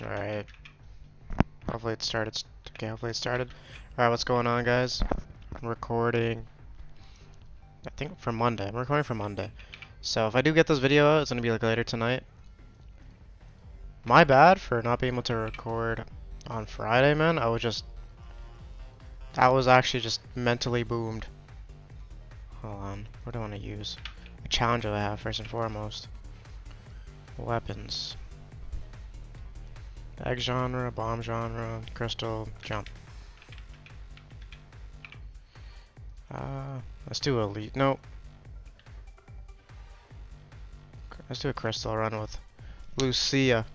Alright. Hopefully it started. Okay, hopefully it started. Alright, what's going on, guys? I'm recording. I think for Monday. I'm recording for Monday. So if I do get this video out, it's gonna be like later tonight. My bad for not being able to record on Friday, man. I was actually just mentally boomed. Hold on. What do I want to use? A challenge do I have first and foremost? Weapons. Egg genre, bomb genre, crystal, jump. Let's do elite. Nope. Let's do a crystal run with Lucia.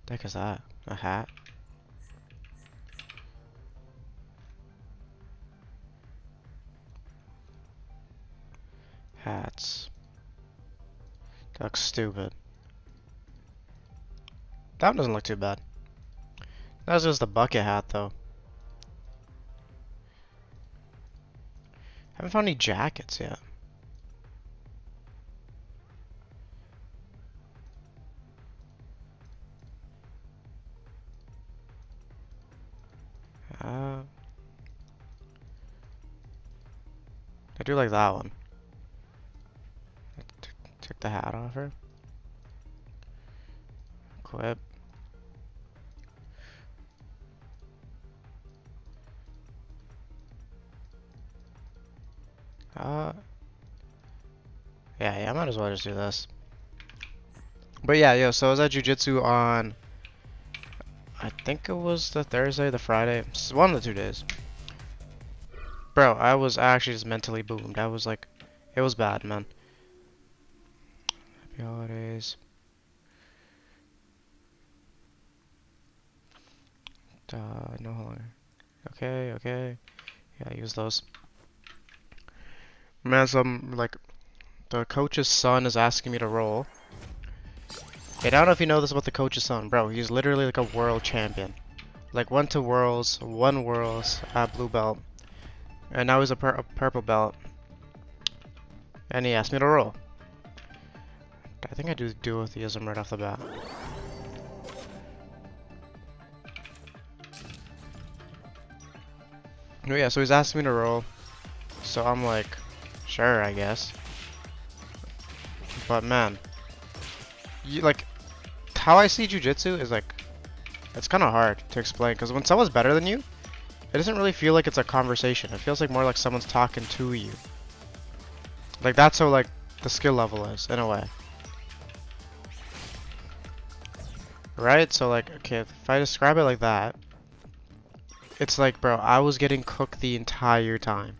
The heck is that? A hat? Hats. That looks stupid. That one doesn't look too bad. That was just the bucket hat, though. Haven't found any jackets yet. I do like that one. Take the hat off her. Equip. Yeah, I might as well just do this. But yeah, yo, so I was at jiu-jitsu on, I think it was the Thursday, the Friday, one of the 2 days. Bro, I was actually just mentally boomed. I was like, it was bad, man. Happy holidays. No longer. Okay. Yeah, use those. Man, like, the coach's son is asking me to roll. I don't know if you know this about the coach's son, bro. He's literally like a world champion. Like, went to worlds, won worlds at blue belt. And now he's a purple belt. And he asked me to roll. I think I do duotheism right off the bat. Oh yeah, so he's asking me to roll. So I'm like, sure, I guess. But man, like, how I see jujitsu is like, it's kind of hard to explain. Because when someone's better than you, it doesn't really feel like it's a conversation. It feels like more like someone's talking to you. Like, that's how, like, the skill level is, in a way. Right? So, like, okay, if I describe it like that, it's like, bro, I was getting cooked the entire time.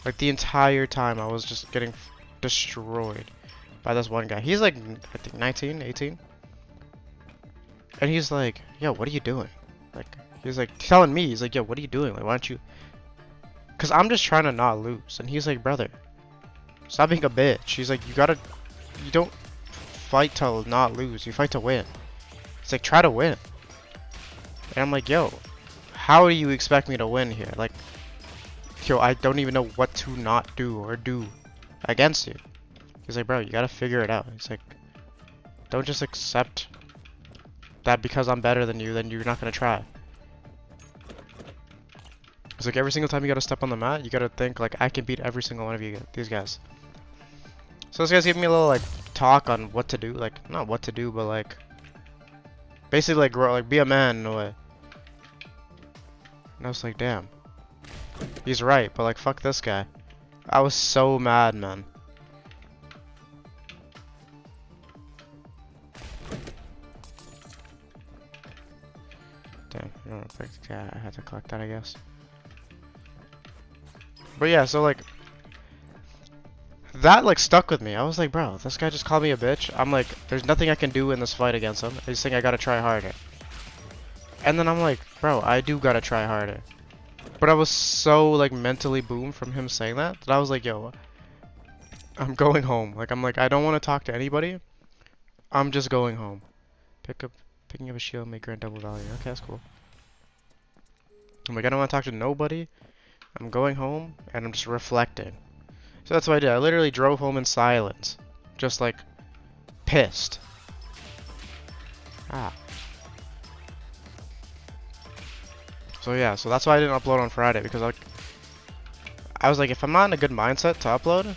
Like, the entire time, I was just getting destroyed by this one guy. He's like, I think 19, 18. And he's like, yo, what are you doing? Like, he's like, telling me, he's like, yo, what are you doing? Like, why don't you... Because I'm just trying to not lose. And he's like, brother, stop being a bitch. He's like, you don't fight to not lose. You fight to win. It's like, try to win. And I'm like, yo, how do you expect me to win here? Like, yo, I don't even know what to not do or do against you. He's like, bro, you gotta figure it out. He's like, don't just accept that because I'm better than you, then you're not gonna try. It's like every single time you gotta step on the mat, you gotta think like, I can beat every single one of you, these guys. So this guy's giving me a little like talk on what to do, like not what to do, but like basically like grow, like be a man in a way. And I was like, damn, he's right, but like fuck this guy. I was so mad, man. Damn, you know, I had to collect that, I guess. But yeah, so like that like stuck with me. I was like, bro, this guy just called me a bitch. I'm like, there's nothing I can do in this fight against him. I just think I gotta try harder. And then I'm like, bro, I do gotta try harder. But I was so like mentally boomed from him saying that I was like, yo, I'm going home. Like, I'm like, I don't want to talk to anybody. I'm just going home. Picking up a shield, may grant double value. Okay, that's cool. I'm like, I don't want to talk to nobody. I'm going home and I'm just reflecting. So that's what I did. I literally drove home in silence. Just like pissed. Ah. So yeah, so that's why I didn't upload on Friday, because like I was like, if I'm not in a good mindset to upload,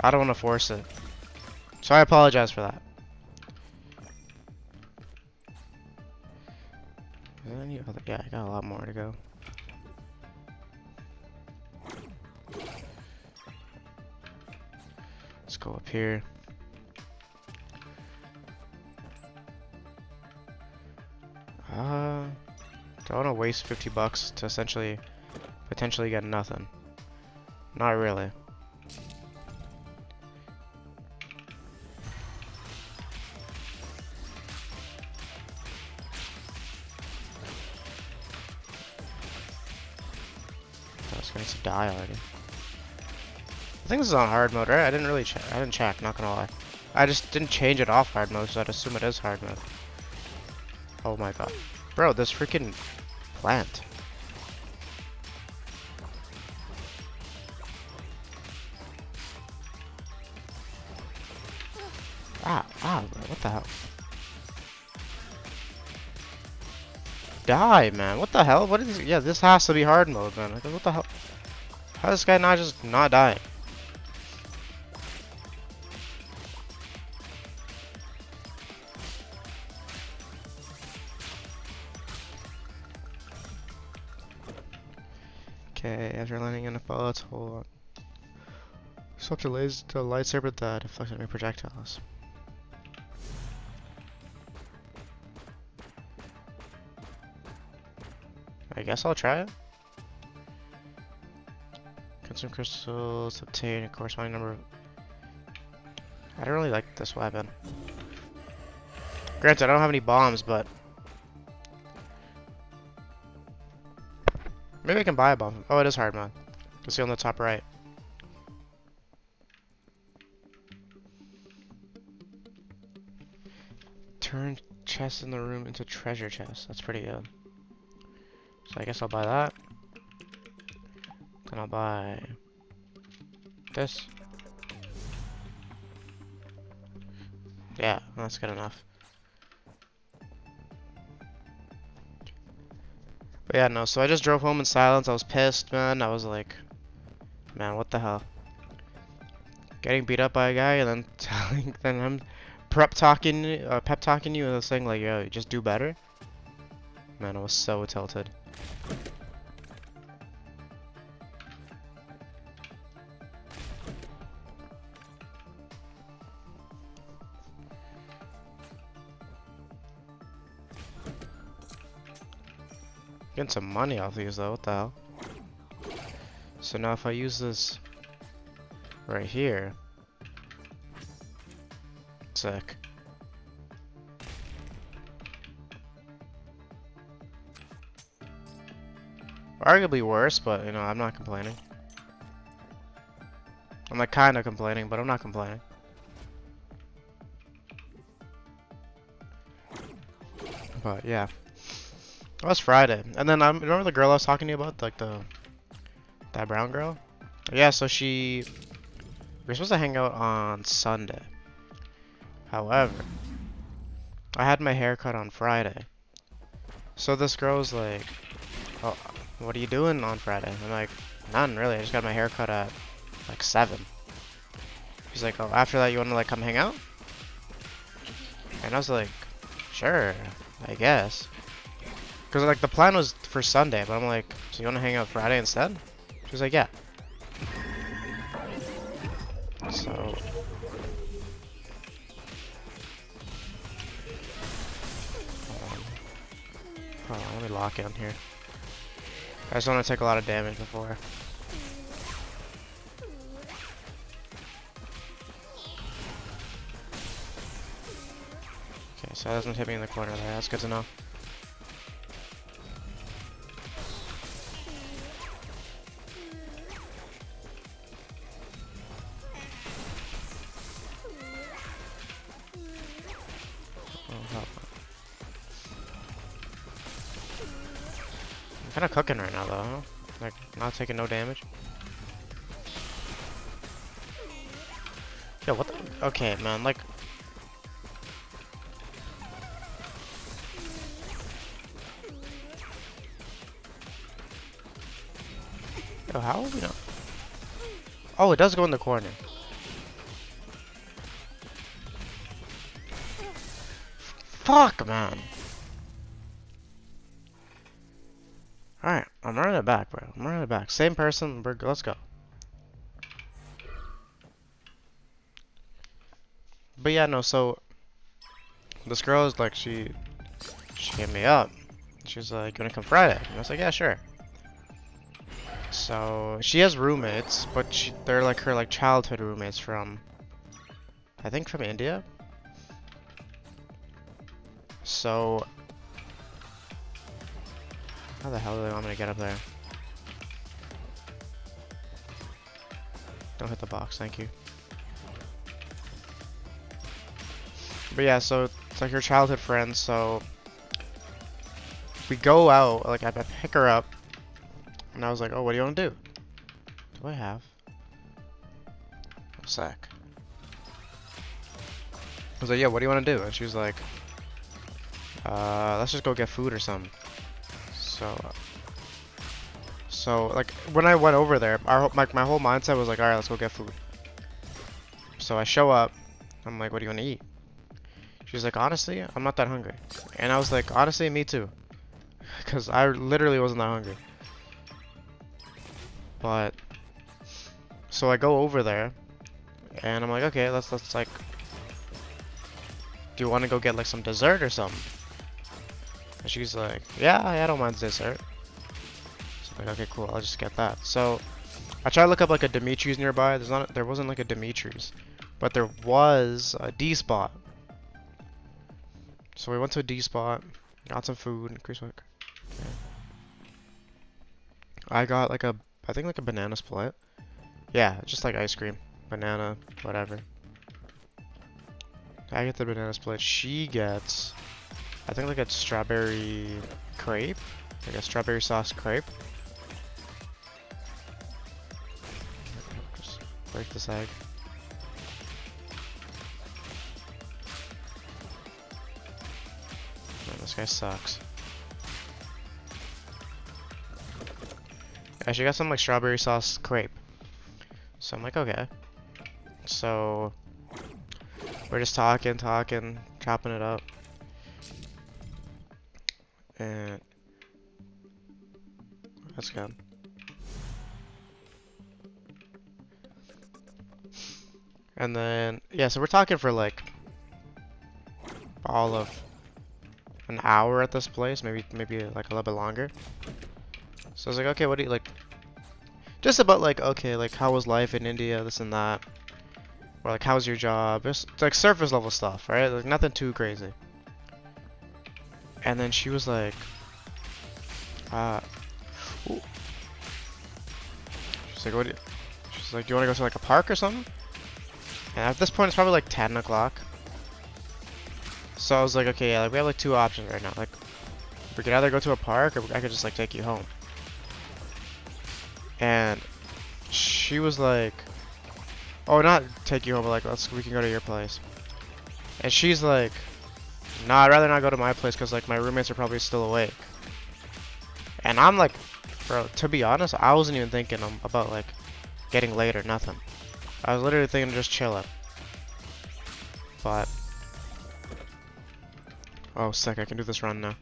I don't want to force it. So I apologize for that. Yeah, I got a lot more to go. Let's go up here. Do I want to waste 50 bucks to essentially potentially get nothing? Not really. I was going to die already. I think this is on hard mode, right? I didn't really check. I didn't check, not gonna lie. I just didn't change it off hard mode, so I'd assume it is hard mode. Oh my god. Bro, this freaking plant. Bro, what the hell? Die, man. What the hell? What is... Yeah, this has to be hard mode, man. Like, what the hell? How is this guy not just not dying? Okay, after landing in a fall, let's hold on. Swap to lightsaber that deflects enemy projectiles. I guess I'll try it. Consume crystals, obtain a corresponding number of... I don't really like this weapon. Granted, I don't have any bombs, but... Maybe I can buy a bomb. Oh, it is hard mode. You can see on the top right. Turn chests in the room into treasure chests. That's pretty good. So I guess I'll buy that. Then I'll buy this. Yeah, that's good enough. But yeah, no, so I just drove home in silence. I was pissed, man. I was like, man, what the hell? Getting beat up by a guy and then then him pep talking you and saying like, yo, just do better. Man, I was so tilted. Getting some money off these though, what the hell? So now if I use this right here, sick. Arguably worse, but you know, I'm not complaining. I'm like kinda complaining, but I'm not complaining. But yeah. That was Friday. And then remember the girl I was talking to you about? Like that brown girl? Yeah, so we're supposed to hang out on Sunday. However, I had my hair cut on Friday. So this girl's like, oh, what are you doing on Friday? I'm like, none really, I just got my hair cut at like 7. She's like, oh, after that you wanna like come hang out? And I was like, sure, I guess. Cause like the plan was for Sunday, but I'm like, so you wanna hang out Friday instead? She's like, yeah. So hold on, let me lock in here. I just want to take a lot of damage before. Okay, so that doesn't hit me in the corner there. That's good to know. I'm kind of cooking right now, though. Huh? Like, not taking no damage. Yo, what the? Okay, man, like... Yo, how are we not? Oh, it does go in the corner. Fuck, man. Alright, I'm running it back, bro. I'm running it back. Same person, let's go. But yeah, no, so... This girl is like, she hit me up. She's like, you wanna come Friday? And I was like, yeah, sure. So, she has roommates, but they're like her like childhood roommates from... I think from India. So... How the hell do they want me to get up there? Don't hit the box, thank you. But yeah, so it's like her childhood friends, so... We go out, like I pick her up, and I was like, oh, what do you want to do? Do I have? A sec. I was like, yeah, what do you want to do? And she was like, let's just go get food or something. So like when I went over there, my whole mindset was like, all right, let's go get food. So I show up. I'm like, what do you want to eat? She's like, honestly, I'm not that hungry. And I was like, honestly, me too, because I literally wasn't that hungry. But so I go over there, and I'm like, okay, let's like, do you want to go get like some dessert or something? And she's like, yeah, I don't mind dessert. So I'm like, okay, cool, I'll just get that. So I tried to look up like a Dimitri's nearby. There wasn't like a Dimitri's, but there was a D spot. So we went to a D spot, got some food, increase work. Okay. I got like I think like a banana split. Yeah, just like ice cream, banana, whatever. I get the banana split. She gets, I think like a strawberry crepe, like a strawberry sauce crepe. Just break this egg. Man, this guy sucks. Yeah, she got some like strawberry sauce crepe. So I'm like, okay. So we're just talking, chopping it up. And that's good. And then, yeah, so we're talking for like all of an hour at this place, maybe like a little bit longer. So I was like, okay, what do you like? Just about like, okay, like how was life in India, this and that. Or like, how's your job? Just like surface level stuff, right? Like nothing too crazy. And then she was like, ooh. She's like, she's like, do you want to go to like a park or something? And at this point, it's probably like 10 o'clock. So I was like, okay, yeah, like we have like two options right now. Like, we could either go to a park or I could just like take you home. And she was like, oh, not take you home, but like, we can go to your place. And she's like, nah, I'd rather not go to my place because like my roommates are probably still awake. And I'm like, bro, to be honest, I wasn't even thinking about like getting late or nothing. I was literally thinking of just chilling. But oh, sick, I can do this run now.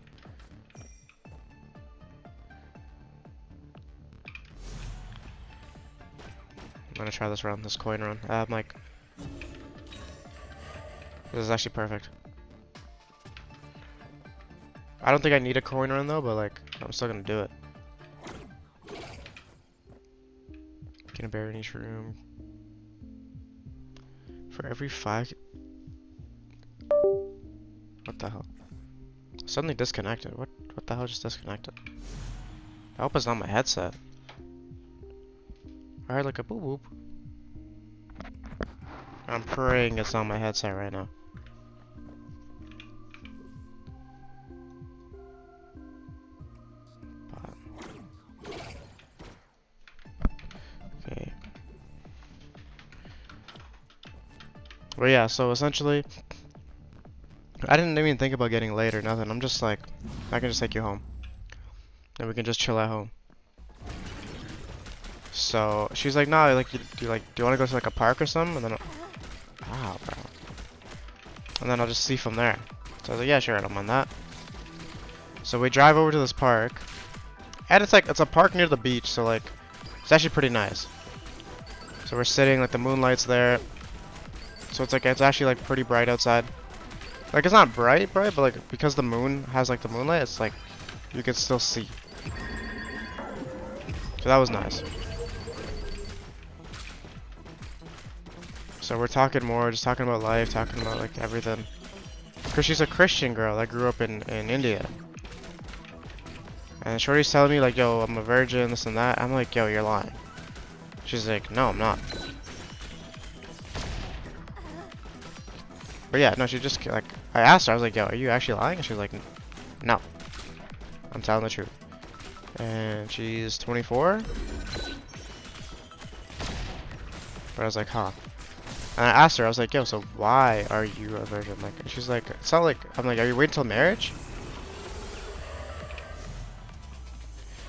I'm gonna try this run, this coin run. I'm like, this is actually perfect. I don't think I need a coin run though, but like, I'm still gonna do it. Get a bear in each room. For every 5... What the hell? Suddenly disconnected. What the hell just disconnected? I hope it's not my headset. I heard like a boop boop. I'm praying it's not my headset right now. But yeah, so essentially, I didn't even think about getting late or nothing. I'm just like, I can just take you home. And we can just chill at home. So she's like, nah, like, do you want to go to like a park or something? And then, wow, bro. And then I'll just see from there. So I was like, yeah, sure, I don't mind that. So we drive over to this park, and it's a park near the beach, so like, it's actually pretty nice. So we're sitting, like the moonlight's there. So it's actually like pretty bright outside. Like it's not bright, but like because the moon has like the moonlight, it's like you can still see. So that was nice. So we're talking more, just talking about life, talking about like everything. Cause she's a Christian girl that grew up in India. And Shorty's telling me like, yo, I'm a virgin, this and that. I'm like, yo, you're lying. She's like, no, I'm not. But yeah, no, she just like, I asked her, I was like, yo, are you actually lying? And she's like, no, I'm telling the truth. And she's 24. But I was like, huh. And I asked her, I was like, yo, so why are you a virgin? Like, she's like, it's not like, I'm like, are you waiting till marriage?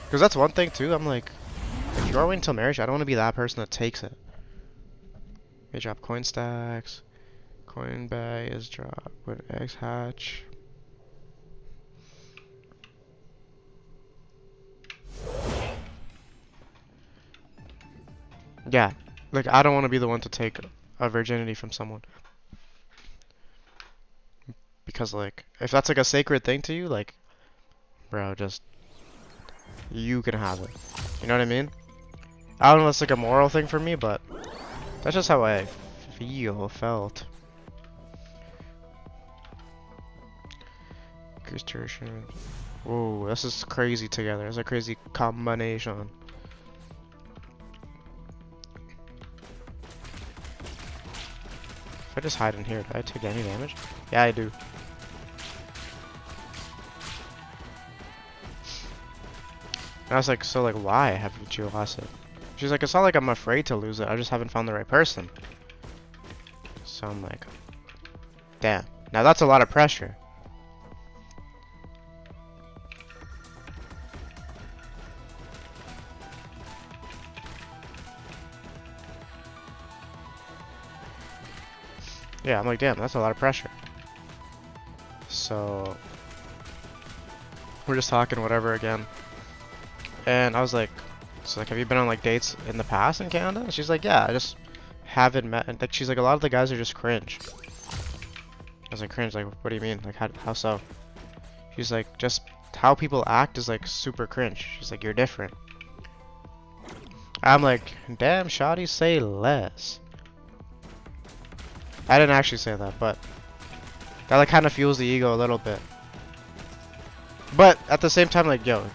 Because that's one thing too, I'm like, if you are waiting till marriage, I don't want to be that person that takes it. They drop coin stacks. Coinbag is dropped when eggs hatch. Yeah, like I don't want to be the one to take a virginity from someone. Because like, if that's like a sacred thing to you, like, bro, just, you can have it. You know what I mean? I don't know if it's like a moral thing for me, but that's just how I felt. Whoa, this is crazy together. It's a crazy combination. If I just hide in here, do I take any damage? Yeah, I do. And I was like, so like, why haven't you lost it? She's like, it's not like I'm afraid to lose it. I just haven't found the right person. So I'm like, damn. Now that's a lot of pressure. Yeah, I'm like, damn, that's a lot of pressure. So we're just talking whatever again. And I was like, so like, have you been on like dates in the past in Canada? And she's like, yeah, I just haven't met. And like, she's like, a lot of the guys are just cringe. I was like, cringe, like, what do you mean? Like, how so? She's like, just how people act is like super cringe. She's like, you're different. I'm like, damn, shawty, say less. I didn't actually say that, but that like kind of fuels the ego a little bit. But at the same time, like, yo,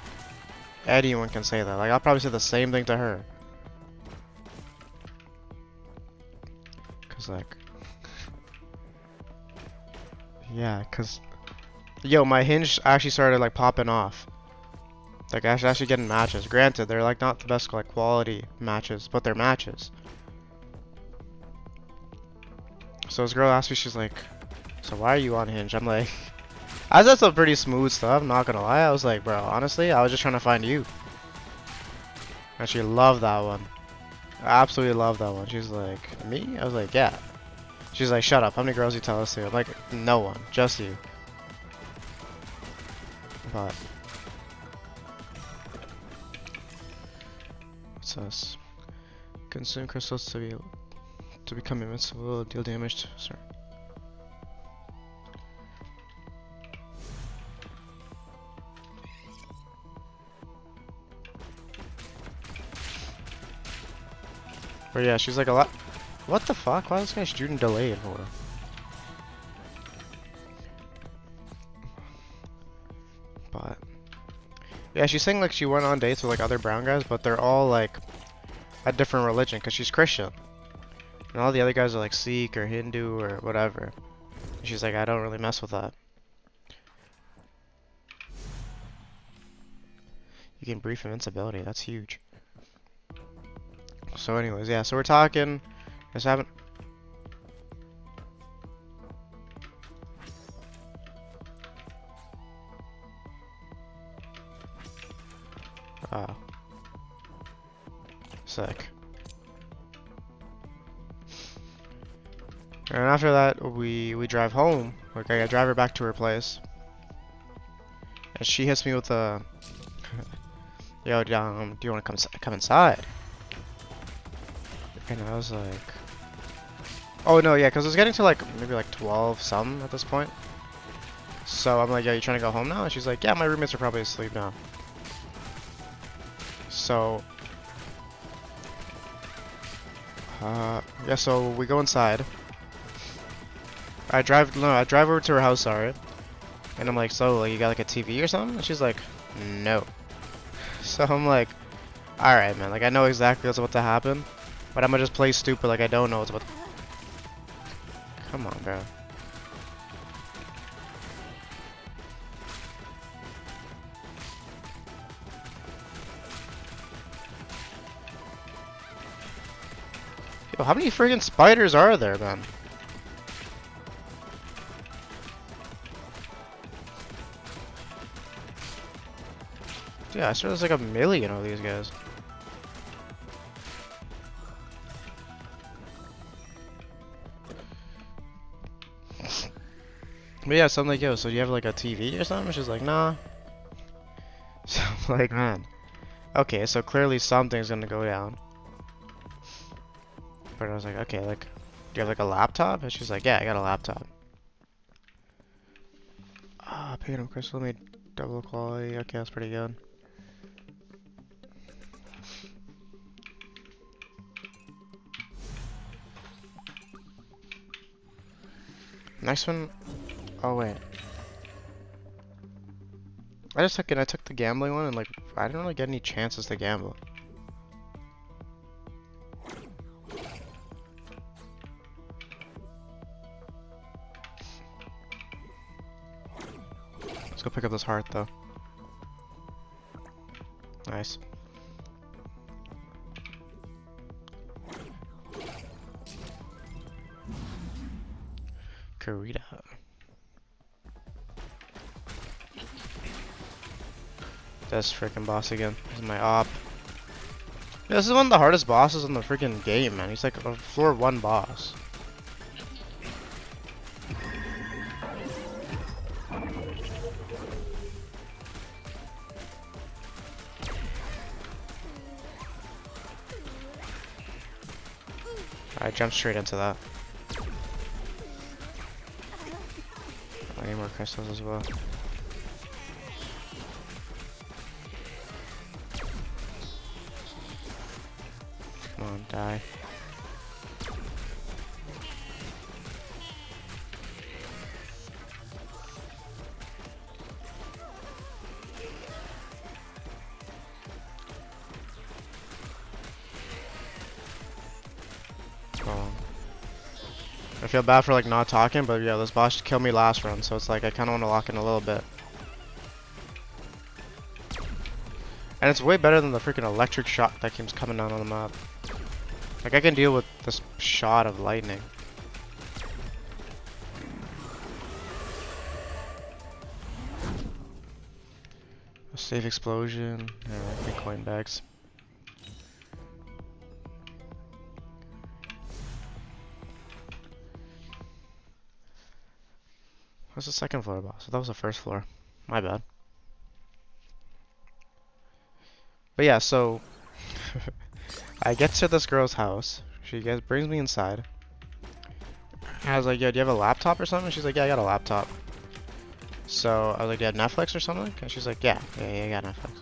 anyone can say that. Like, I'll probably say the same thing to her. Cause like, yeah, cause, yo, my hinge actually started like popping off. Like, actually getting matches. Granted, they're like not the best like quality matches, but they're matches. So this girl asked me, she's like, so why are you on Hinge? I'm like, I said some pretty smooth stuff, I'm not gonna lie. I was like, bro, honestly, I was just trying to find you. And she loved that one. I absolutely loved that one. She's like, me? I was like, yeah. She's like, shut up, how many girls you tell us to? I'm like, no one, just you. But what's this? Consume crystals to become invincible, deal damage to, sorry. But yeah, she's like a lot. What the fuck? Why is this guy shooting delayed for? But yeah, she's saying like she went on dates with like other brown guys, but they're all like a different religion because she's Christian. And all the other guys are like Sikh or Hindu or whatever. And she's like, I don't really mess with that. You can brief invincibility, that's huge. So anyways, yeah, so we're talking. Just haven't. Oh. Sick. And after that, we drive home. Like, I drive her back to her place. And she hits me with a... Yo, do you want to come inside? And I was like... Oh, no, yeah, because it was getting to, like, maybe, like, 12 something at this point. So I'm like, yeah, you trying to go home now? And she's like, yeah, my roommates are probably asleep now. So... yeah, so we go inside. I drive over to her house, sorry. And I'm like, so, like, you got, like, a TV or something? And she's like, no. So I'm like, alright, man, like, I know exactly what's about to happen. But I'm gonna just play stupid like I don't know what's about to... Come on, bro. Yo, how many friggin' spiders are there, man? Yeah, I swear there's like a million of these guys. But yeah, so I'm like, yo, so do you have like a TV or something? She's like, nah. So I'm like, man. Okay, so clearly something's gonna go down. But I was like, okay, like, do you have like a laptop? And she's like, yeah, I got a laptop. Ah, picking up crystal made double quality. Okay, that's pretty good. Next one. Oh wait. I took the gambling one and like I didn't really get any chances to gamble. Let's go pick up this heart though. Nice. Karita. This freaking boss again. This is my op. Yeah, this is one of the hardest bosses in the freaking game, man. He's like a floor 1 boss. I jumped straight into that. I need more crystals as well. Come on, die. Oh. I feel bad for like not talking, but yeah, this boss killed me last run, so it's like I kind of want to lock in a little bit. And it's way better than the freaking electric shot that keeps coming down on the map. Like I can deal with this shot of lightning. A safe explosion. Yeah, big coin bags. What's the second floor boss? That was the first floor. My bad. But yeah, so I get to this girl's house. She brings me inside. I was like, yo, do you have a laptop or something? She's like, yeah, I got a laptop. So I was like, do you have Netflix or something? And she's like, yeah, I got Netflix.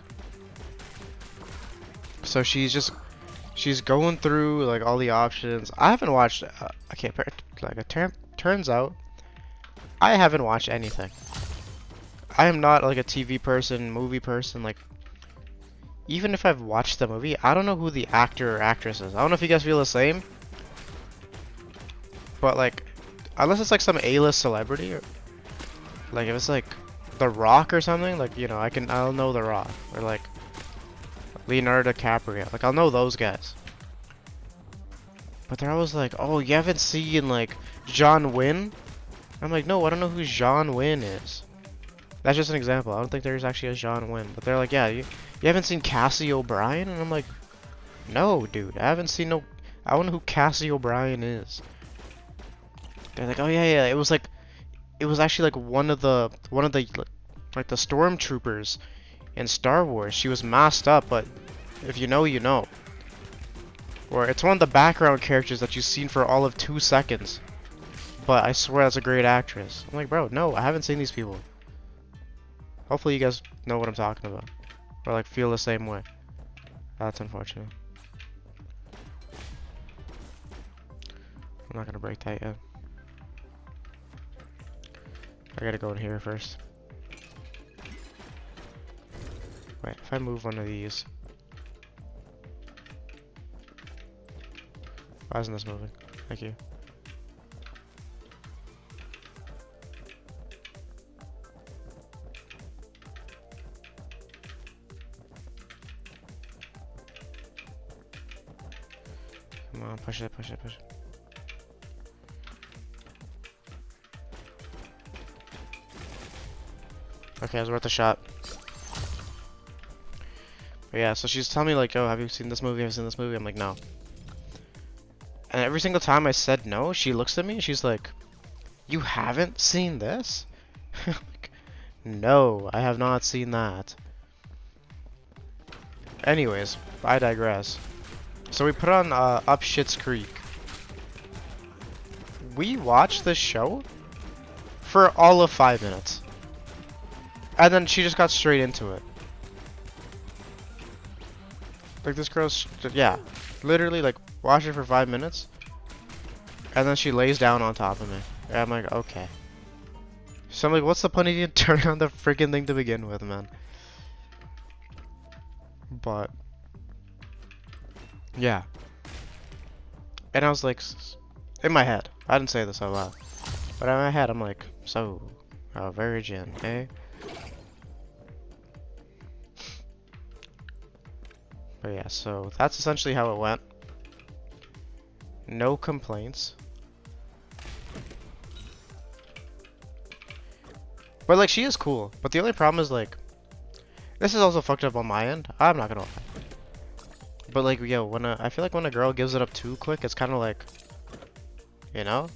So she's going through like all the options. I haven't watched. Okay, like it turns out, I haven't watched anything. I am not like a TV person, movie person. Like, even if I've watched the movie, I don't know who the actor or actress is. I don't know if you guys feel the same. But like, unless it's like some A-list celebrity, or like if it's like The Rock or something, like, you know, I'll know The Rock, or like Leonardo DiCaprio, like I'll know those guys. But they're always like, oh, you haven't seen like John Wynn? I'm like, no, I don't know who John Wynn is. That's just an example. I don't think there's actually a John Wynn, but they're like, yeah, you haven't seen Cassie O'Brien, and I'm like, no, dude, I haven't seen no. I don't know who Cassie O'Brien is. They're like, oh yeah, yeah, it was actually like one of the like the stormtroopers in Star Wars. She was masked up, but if you know, you know. Or it's one of the background characters that you've seen for all of 2 seconds. But I swear that's a great actress. I'm like, bro, no, I haven't seen these people. Hopefully you guys know what I'm talking about. Or like feel the same way. That's unfortunate. I'm not gonna break that yet. I gotta go in here first. Wait, if I move one of these. Why isn't this moving? Thank you. Come on, push it, push it, push it. Okay, it was worth a shot. But yeah, so she's telling me like, oh, have you seen this movie? Have you seen this movie? I'm like, no. And every single time I said no, she looks at me and she's like, you haven't seen this? Like, no, I have not seen that. Anyways, I digress. So we put on Up Shit's Creek. We watched this show for all of 5 minutes. And then she just got straight into it. Like this girl's, yeah, literally like watch it for 5 minutes. And then she lays down on top of me. And I'm like, okay. So I'm like, what's the point of you turning on the freaking thing to begin with, man? But yeah. And I was like, in my head, I didn't say this out loud, but in my head, I'm like, so, a virgin, eh? But yeah, so that's essentially how it went. No complaints. But like, she is cool. But the only problem is like, this is also fucked up on my end. I'm not gonna lie. But like, yo, I feel like when a girl gives it up too quick, it's kind of like, you know?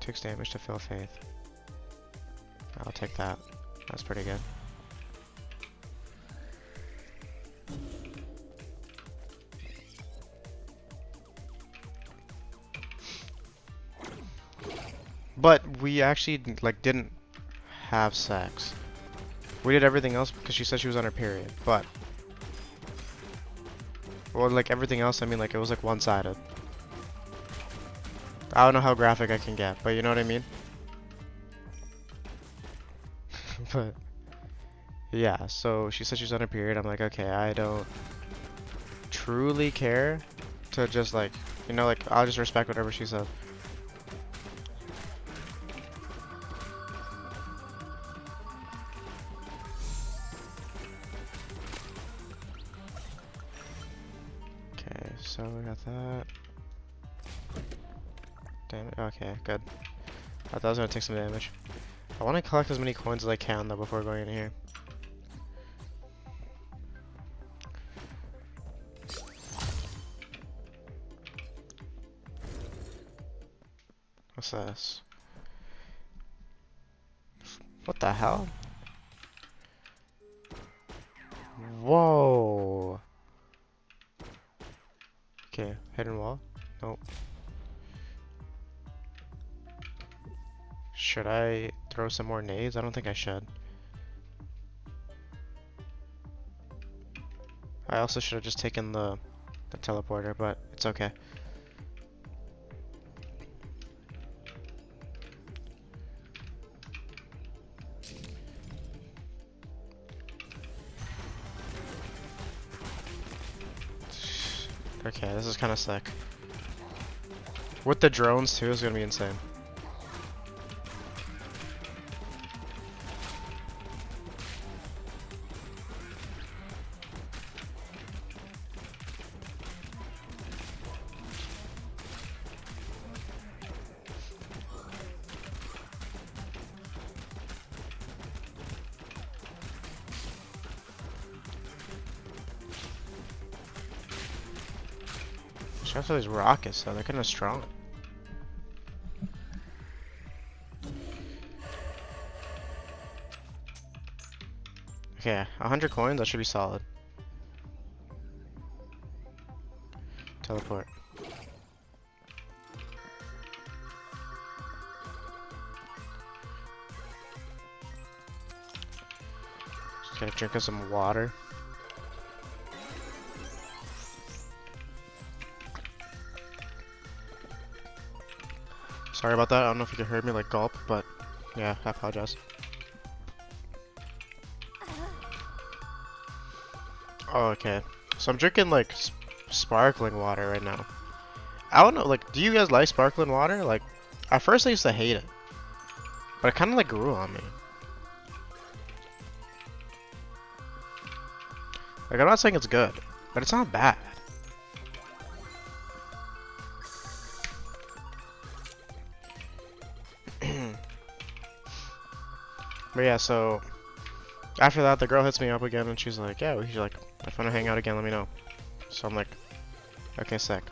6 damage to fill faith. I'll take that. That's pretty good. But we actually like didn't have sex. We did everything else because she said she was on her period, but well, like everything else, I mean, like it was like one-sided. I don't know how graphic I can get, but you know what I mean? But yeah, so she said she was on her period. I'm like, okay, I don't truly care to just like, you know, like I'll just respect whatever she said. Okay, so we got that. Damn it. Okay, good. I thought I was gonna take some damage. I want to collect as many coins as I can though before going in here. What's this? What the hell? Whoa. Okay, hidden wall. Nope. Should I throw some more nades? I don't think I should. I also should have just taken the teleporter, but it's okay. Okay, this is kind of sick. With the drones too, is gonna be insane. Shout out to these rockets though, they're kinda strong. Okay, 100 coins, that should be solid. Teleport. Just gotta drink some water. Sorry about that, I don't know if you could hear me like gulp, but yeah, I apologize. Oh, okay. So I'm drinking like sparkling water right now. I don't know, like, do you guys like sparkling water? Like, at first I used to hate it, but it kind of like grew on me. Like, I'm not saying it's good, but it's not bad. But yeah, so after that, the girl hits me up again, and she's like, "Yeah, we should like, if you wanna hang out again, let me know." So I'm like, "Okay, sick."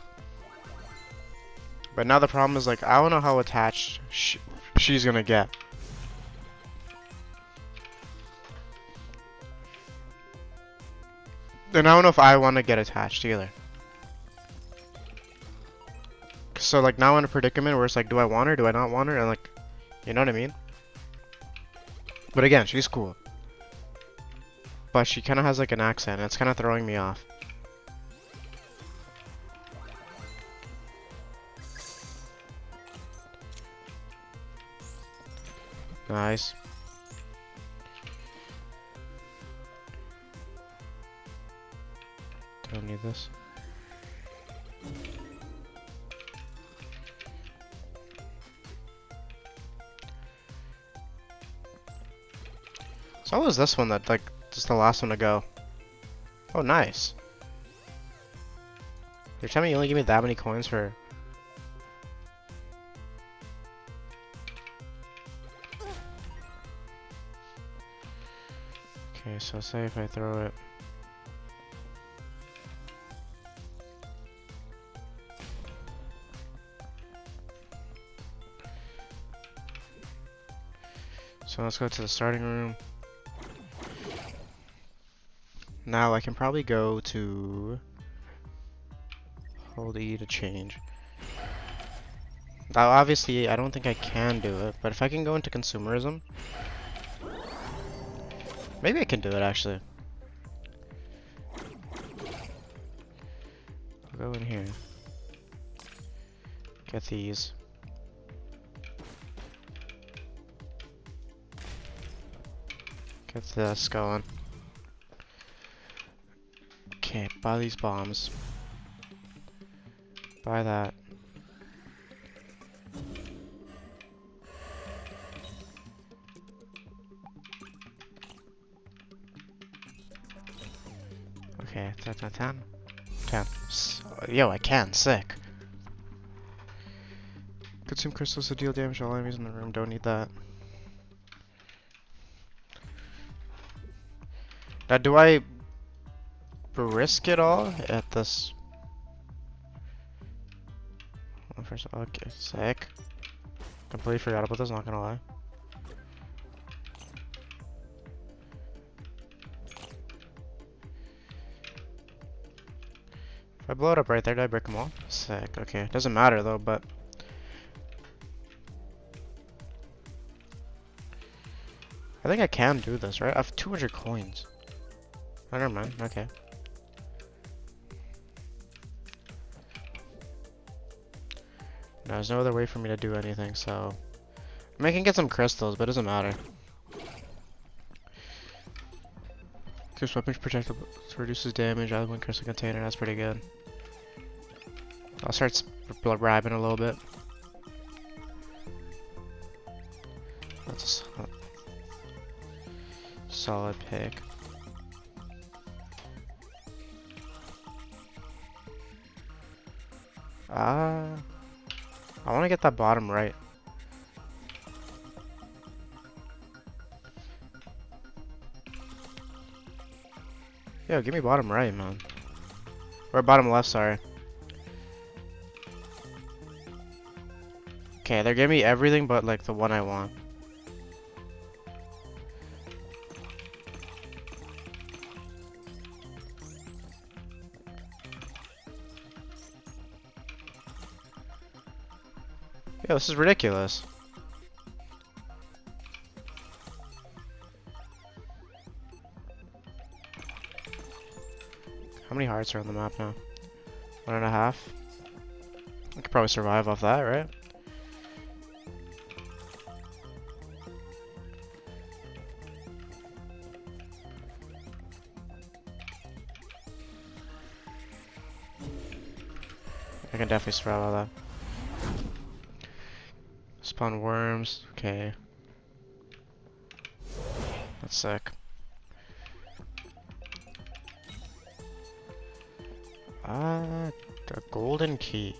But now the problem is like, I don't know how attached she's gonna get. And I don't know if I want to get attached either. So like now I'm in a predicament where it's like, do I want her? Do I not want her? And like, you know what I mean? But again, she's cool. But she kind of has like an accent, and it's kind of throwing me off. Nice. Don't need this. So was this one that like just the last one to go? Oh, nice. You're telling me you only give me that many coins for? Okay, so say if I throw it. So let's go to the starting room. Now I can probably go to hold E to change. Now obviously I don't think I can do it, but if I can go into consumerism, maybe I can do it actually. I'll go in here. Get these. Get this going. Okay, buy these bombs. Buy that. Okay, 10. Yo, I can, sick. Consume crystals to deal damage to all enemies in the room, don't need that. Now, do I risk it all at this? First, okay, sick. Completely forgot about this, not gonna lie. If I blow it up right there, did I break them all? Sick, okay. Doesn't matter though, but... I think I can do this, right? I have 200 coins. Oh, never mind, okay. No, there's no other way for me to do anything, so... I mean, I can get some crystals, but it doesn't matter. Keeps weapons protected, reduces damage out of one crystal container, that's pretty good. I'll start bribing a little bit. That's a solid pick. I want to get that bottom right. Yo, give me bottom right, man. Or bottom left, sorry. Okay, they're giving me everything but like the one I want. Yo, this is ridiculous. How many hearts are on the map now? 1.5. I could probably survive off that, right? I can definitely survive all that. Spawn worms. Okay. That's sick. The golden key.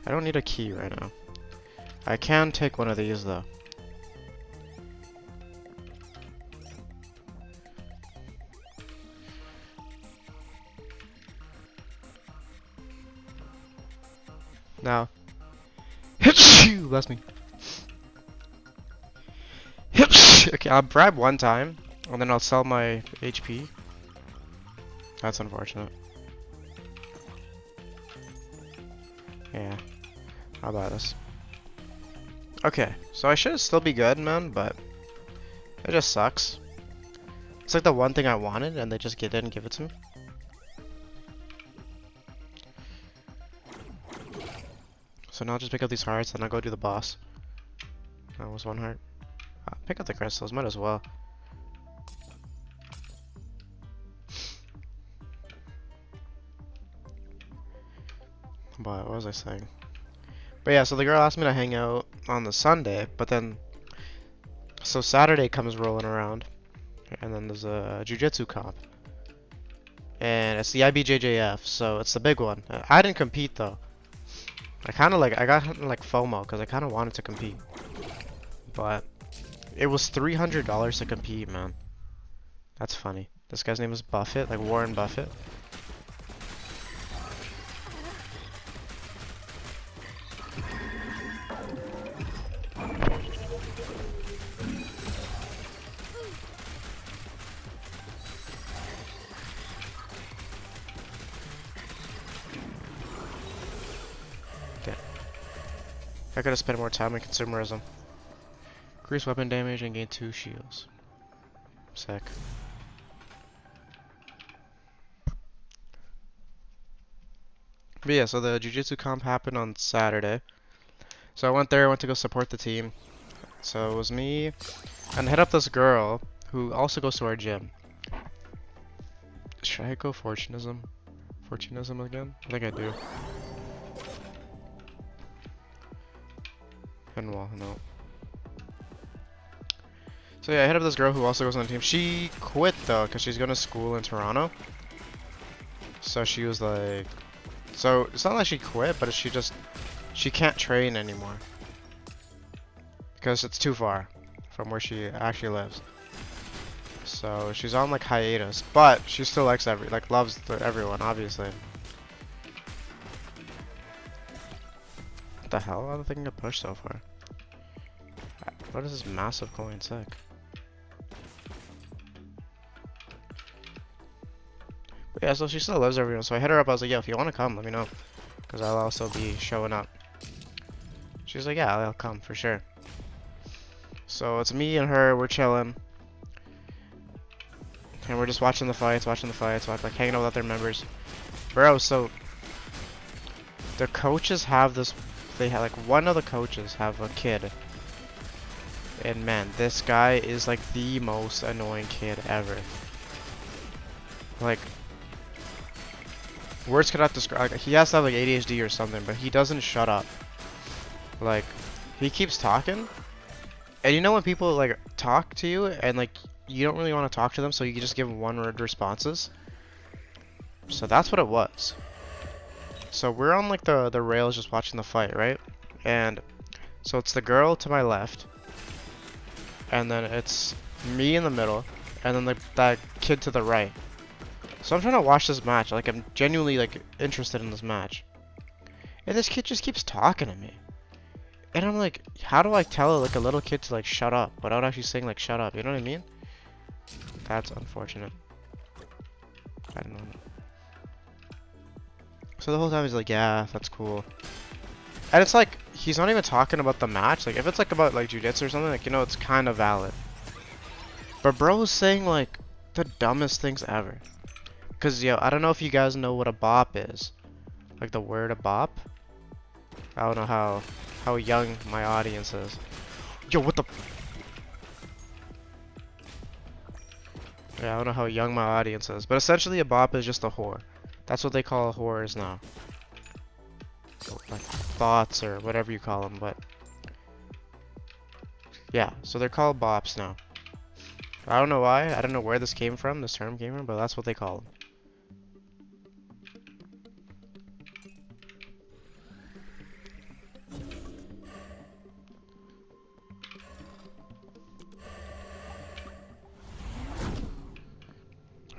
I don't need a key right now. I can take one of these though. Now. Bless me. Okay, I'll bribe one time, and then I'll sell my HP. That's unfortunate. Yeah, I'll buy this. Okay, so I should still be good, man, but it just sucks. It's like the one thing I wanted, and they just didn't give it to me. So now I'll just pick up these hearts, and I'll go do the boss. That was one heart. Pick up the crystals, might as well. But what was I saying? But yeah, so the girl asked me to hang out on the Sunday, but then so Saturday comes rolling around, and then there's a jiu-jitsu comp, and it's the IBJJF, so it's the big one. I didn't compete though. I got like FOMO because I kind of wanted to compete, but it was $300 to compete, man. That's funny. This guy's name is Buffett, like Warren Buffett. I could have spent more time in consumerism. Increase weapon damage and gain 2 shields. Sick. But yeah, so the jiu-jitsu comp happened on Saturday. So I went there, I went to go support the team. So it was me, and I hit up this girl who also goes to our gym. Should I go Fortunism? Fortunism again? I think I do. And well, no. So yeah, I hit up this girl who also goes on the team. She quit though, because she's going to school in Toronto. So she was like... So it's not like she quit, but she can't train anymore. Because it's too far from where she actually lives. So she's on like hiatus, but she still likes loves everyone, obviously. What the hell? I don't think I pushed so far. What is this massive coin sick? But yeah, so she still loves everyone. So I hit her up. I was like, yo, if you want to come, let me know, because I'll also be showing up. She's like, yeah, I'll come for sure. So it's me and her. We're chilling, and we're just watching the fights, like hanging out with other members. Bro, so the coaches have this. They have like one of the coaches have a kid. And man, this guy is like the most annoying kid ever. Like, words cannot describe. Like, he has to have like ADHD or something, but he doesn't shut up. Like, he keeps talking, and you know when people like talk to you and like you don't really want to talk to them, so you can just give one-word responses. So that's what it was. So we're on like the rails just watching the fight, right? And so it's the girl to my left, and then it's me in the middle, and then like that kid to the right. So I'm trying to watch this match. Like, I'm genuinely like interested in this match. And this kid just keeps talking to me. And I'm like, how do I tell like a little kid to like shut up without actually saying like shut up? You know what I mean? That's unfortunate. I don't know. So the whole time he's like, yeah, that's cool. And it's like, he's not even talking about the match. Like, if it's like about like jiu-jitsu or something, like, you know, it's kind of valid. But bro was saying like the dumbest things ever. Cause yo, I don't know if you guys know what a bop is. Like the word a bop. I don't know how young my audience is. Yo, what the? Yeah, I don't know how young my audience is, but essentially a bop is just a whore. That's what they call whores now. Like thoughts or whatever you call them, but yeah, so they're called bops now. I don't know why. I don't know where this came from. This term came from, but that's what they call them.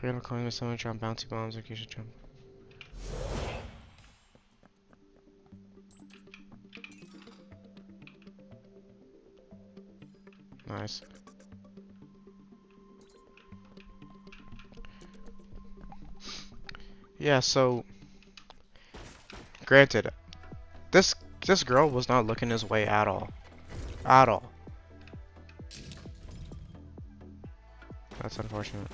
You're gonna call me someone jump bouncy bombs like you should jump. Nice. Yeah, so granted, this girl was not looking his way at all. At all. That's unfortunate.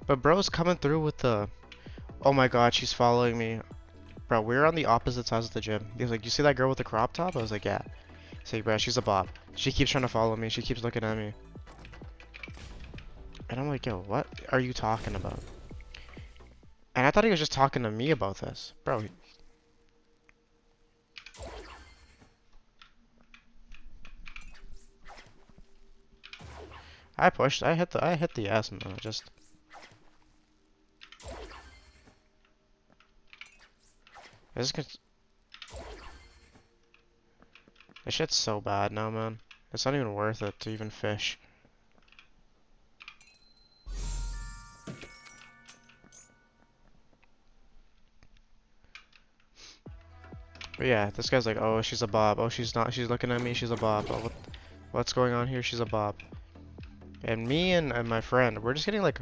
But bro's coming through with the, oh my god, she's following me. Bro, we're on the opposite sides of the gym. He was like, you see that girl with the crop top? I was like, yeah. He's like, bro, she's a bop. She keeps trying to follow me. She keeps looking at me. And I'm like, yo, what are you talking about? And I thought he was just talking to me about this. Bro. I pushed. I hit the S, man. Just. This shit's so bad now, man. It's not even worth it to even fish. But yeah, this guy's like, oh, she's a bob. Oh, she's not. She's looking at me. She's a bob. Oh, what's going on here? She's a bob. And me and my friend, we're just getting like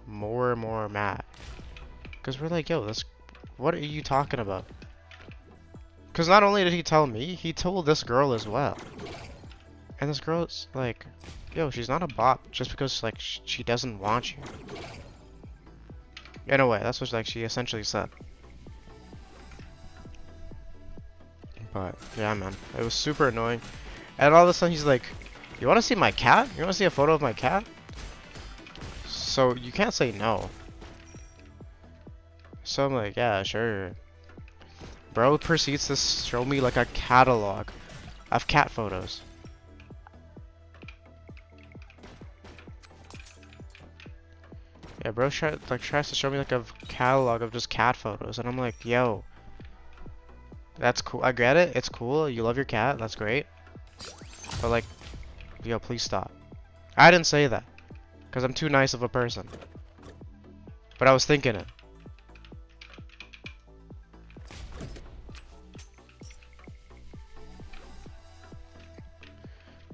more and more mad. Because we're like, yo, what are you talking about? Because not only did he tell me, he told this girl as well. And this girl's like, yo, she's not a bop just because like she doesn't want you. In a way, that's what like she essentially said. But yeah, man, it was super annoying. And all of a sudden he's like, you want to see my cat? You want to see a photo of my cat? So you can't say no. So I'm like, yeah, sure. Bro proceeds to show me like a catalog of cat photos. Yeah, bro tries to show me like a catalog of just cat photos, and I'm like, yo, that's cool. I get it. It's cool. You love your cat. That's great. But like, yo, please stop. I didn't say that, because I'm too nice of a person. But I was thinking it.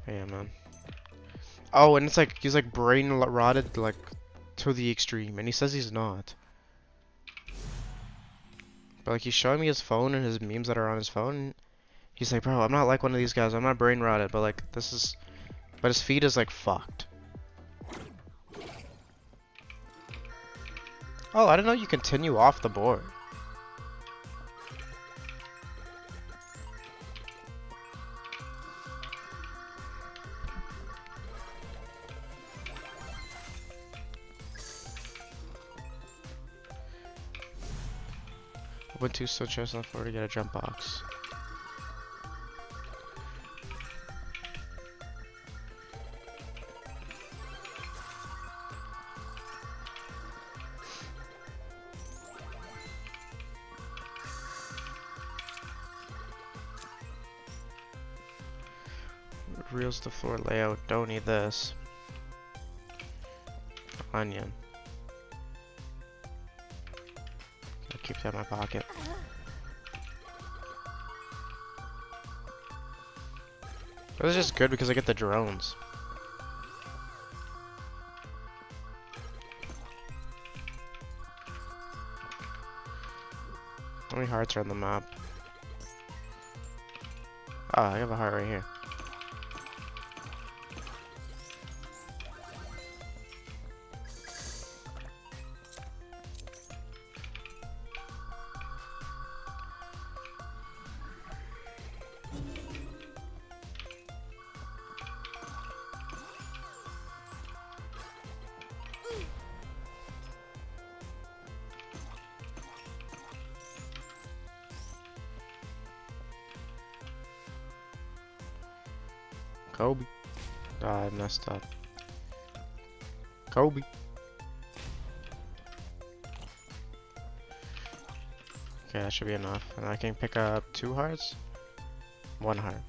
Yeah, man. Oh, and it's like he's like brain rotted like to the extreme, and he says he's not. But like he's showing me his phone and his memes that are on his phone. He's like, bro, I'm not like one of these guys. I'm not brain rotted, but like this is, but his feed is like fucked. Oh, I didn't know you continue off the board. Open 2 switches on the floor to get a jump box. Reels the floor layout. Don't need this. Onion. keep it in my pocket. It was just good because I get the drones. How many hearts are on the map? Oh, I have a heart right here. Kobe. Oh, I messed up. Kobe. Okay, that should be enough. And I can pick up 2 hearts? 1 heart.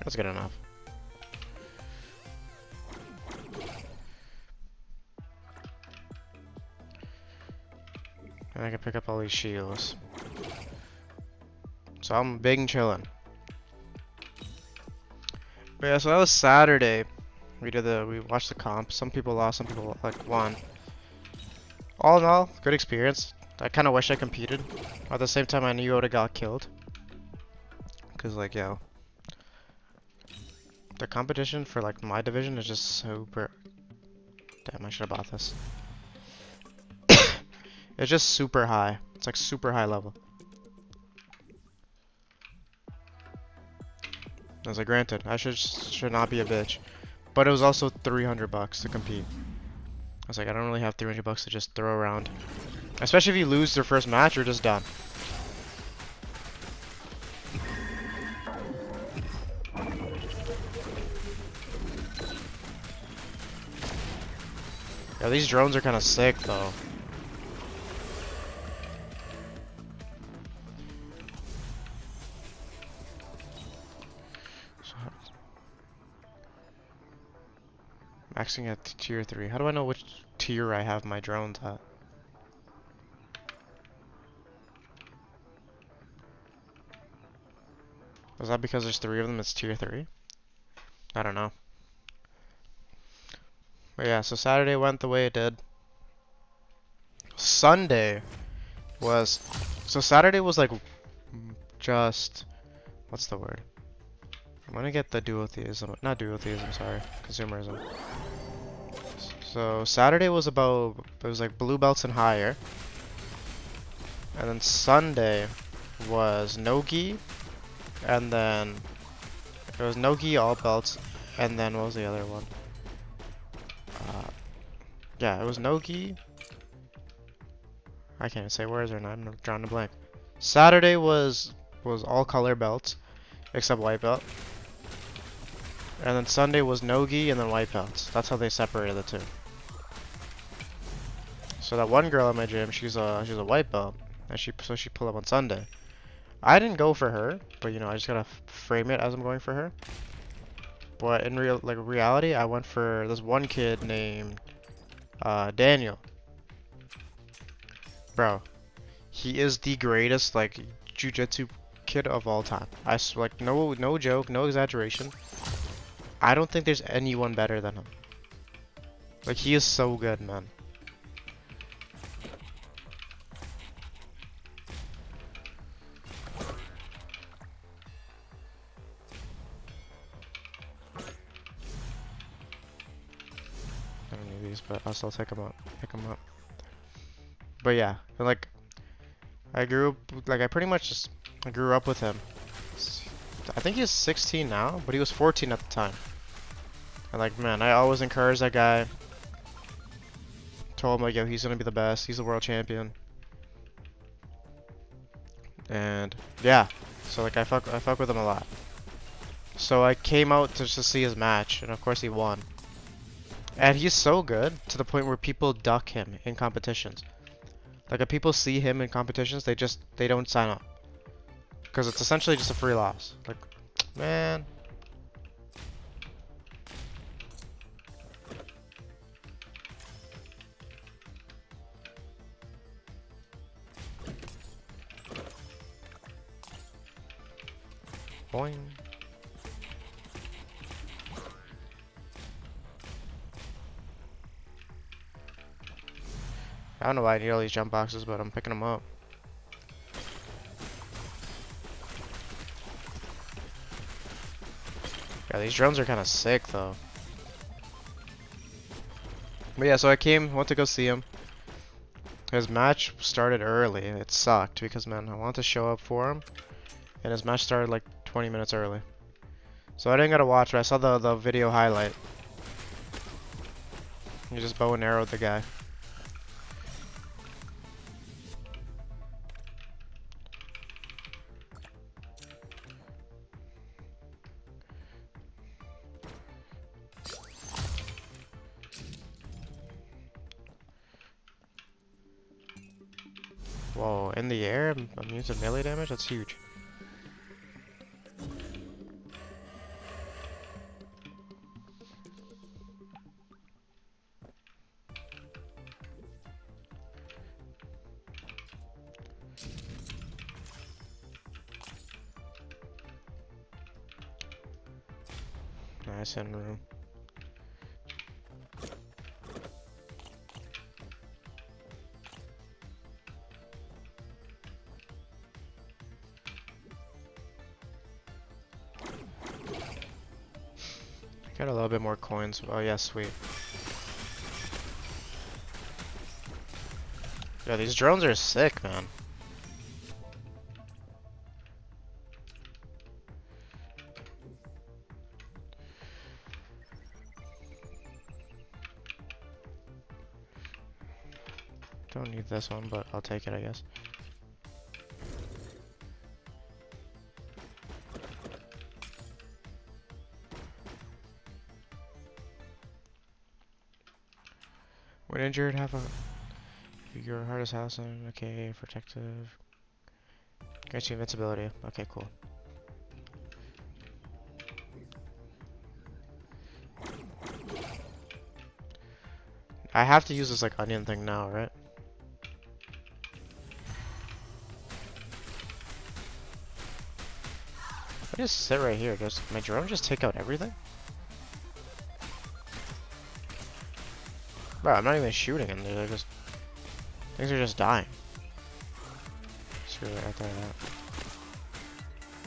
That's good enough. And I can pick up all these shields. So I'm big and chillin'. But yeah, so that was Saturday. We watched the comp. Some people lost, some people like won. All in all, good experience. I kind of wish I competed. At the same time, I knew I would have got killed. Cause like, yo, the competition for like my division is just super. Damn, I should have bought this. It's just super high. It's like super high level. As like, granted, I should not be a bitch, but it was also 300 bucks to compete. I was like, I don't really have 300 bucks to just throw around. Especially if you lose their first match, you're just done. Yeah, these drones are kind of sick though. Maxing at tier 3. How do I know which tier I have my drones at? Is that because there's 3 of them, it's tier 3? I don't know. But yeah, so Saturday went the way it did. Sunday was... So Saturday was like... Just... What's the word? I'm gonna get the duotheism. Not duotheism, sorry. Consumerism. So Saturday was about... It was like blue belts and higher. And then Sunday was no gi. And then... It was no gi, all belts. And then what was the other one? Yeah, it was no gi. I can't say words right now. I'm drawing a blank. Saturday was all color belts except white belt. And then Sunday was no gi and then white belts. That's how they separated the two. So that one girl at my gym, she's a white belt, and she pulled up on Sunday. I didn't go for her, but you know I just gotta frame it as I'm going for her. But in reality, I went for this one kid named Daniel. Bro, he is the greatest like jiu-jitsu kid of all time. Like no joke, no exaggeration. I don't think there's anyone better than him. Like he is so good, man. I don't need these, but I'll still pick them up. But yeah, like I pretty much just grew up with him. I think he's 16 now, but he was 14 at the time. And like, man, I always encouraged that guy. Told him like, yo, he's gonna be the best. He's the world champion. And yeah, so like I fuck with him a lot. So I came out to just see his match, and of course he won. And he's so good to the point where people duck him in competitions. Like if people see him in competitions, they don't sign up. Because it's essentially just a free loss. Like, man. Boing. I don't know why I need all these jump boxes, but I'm picking them up. Yeah, these drones are kind of sick, though. But yeah, so I went to go see him. His match started early. It sucked because, man, I wanted to show up for him. And his match started like 20 minutes early. So I didn't get to watch, but I saw the video highlight. He just bow and arrowed the guy. Whoa, in the air, immune to melee damage? That's huge. Nice in room. Got a little bit more coins. Oh yeah, sweet. Yeah, these drones are sick, man. Don't need this one, but I'll take it, I guess. When injured, have a your hardest house and okay, protective. Grants you invincibility. Okay, cool. I have to use this like onion thing now, right? I just sit right here. Does my drone just take out everything? Bro, I'm not even shooting in there. They're just things are just dying. Screw it, right there.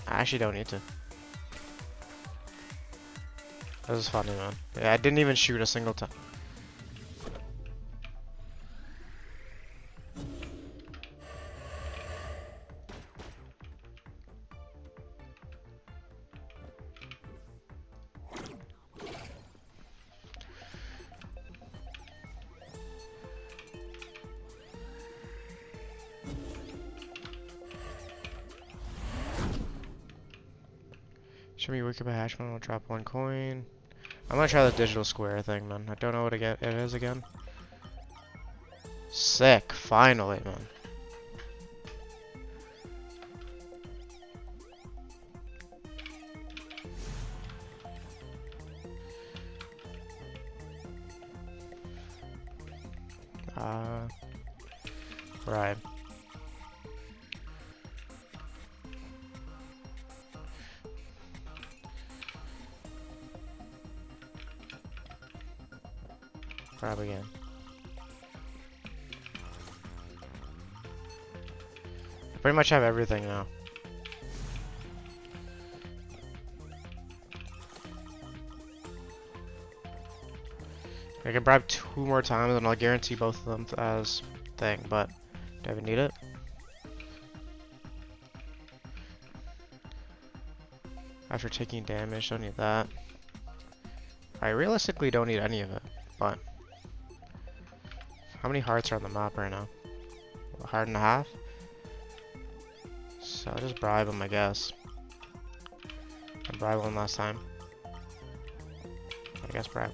I actually don't need to. This is funny, man. Yeah, I didn't even shoot a single time. Show me wake up a hash one, I'll drop 1 coin. I'm gonna try the digital square thing, man. I don't know what it is again. Sick, finally, man. Right. Grab again. I pretty much have everything now. I can bribe 2 more times and I'll guarantee both of them as thing, but do I even need it? After taking damage, don't need that. I realistically don't need any of it, but how many hearts are on the map right now? A heart and a half? So I'll just bribe him, I guess. I bribed one last time. I guess bribe.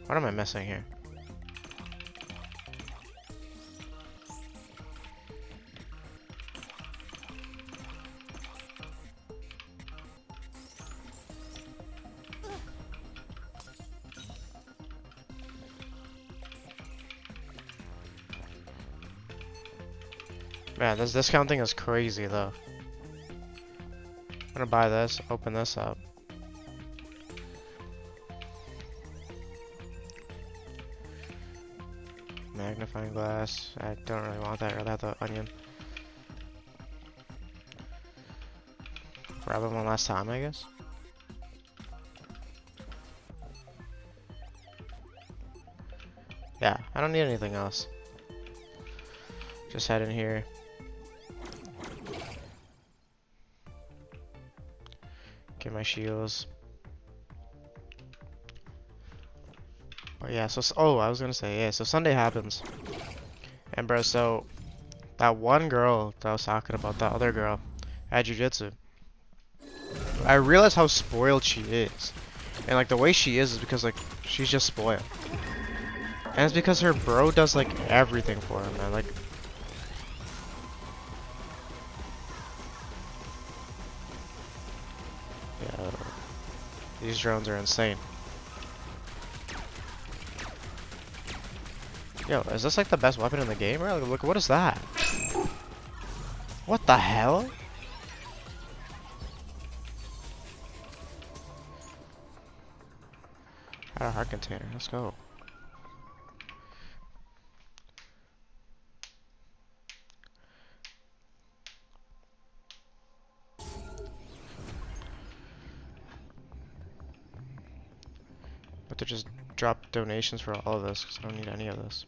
What am I missing here? Man, this discounting is crazy though. gonna buy this, open this up. Magnifying glass. I don't really want that. I'd rather have the onion. Grab it one last time, I guess. Yeah, I don't need anything else. Just head in here. Get my shields. Oh yeah, so I was gonna say, yeah, so Sunday happens. And bro, so that one girl that I was talking about, that other girl at jiu-jitsu, I realized how spoiled she is. And like the way she is because like she's just spoiled. And it's because her bro does like everything for her, man. Like yeah, these drones are insane. Yo, is this like the best weapon in the game, bro? Look, what is that? What the hell? Got a heart container. Let's go. But to just drop donations for all of this because I don't need any of this.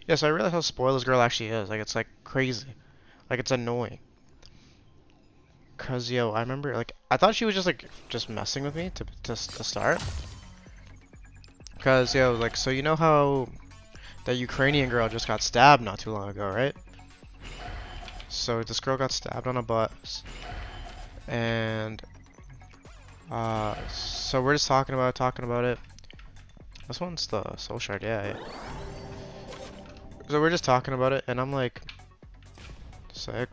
Yeah, so I realize how spoiled this girl actually is. Like, it's like crazy. Like, it's annoying. Cause yo, I remember like I thought she was just messing with me to start. Cause yo, like so you know how that Ukrainian girl just got stabbed not too long ago, right? So this girl got stabbed on a bus, and so we're just talking about it. This one's the soul shard, yeah. So we're just talking about it, and I'm like, sick,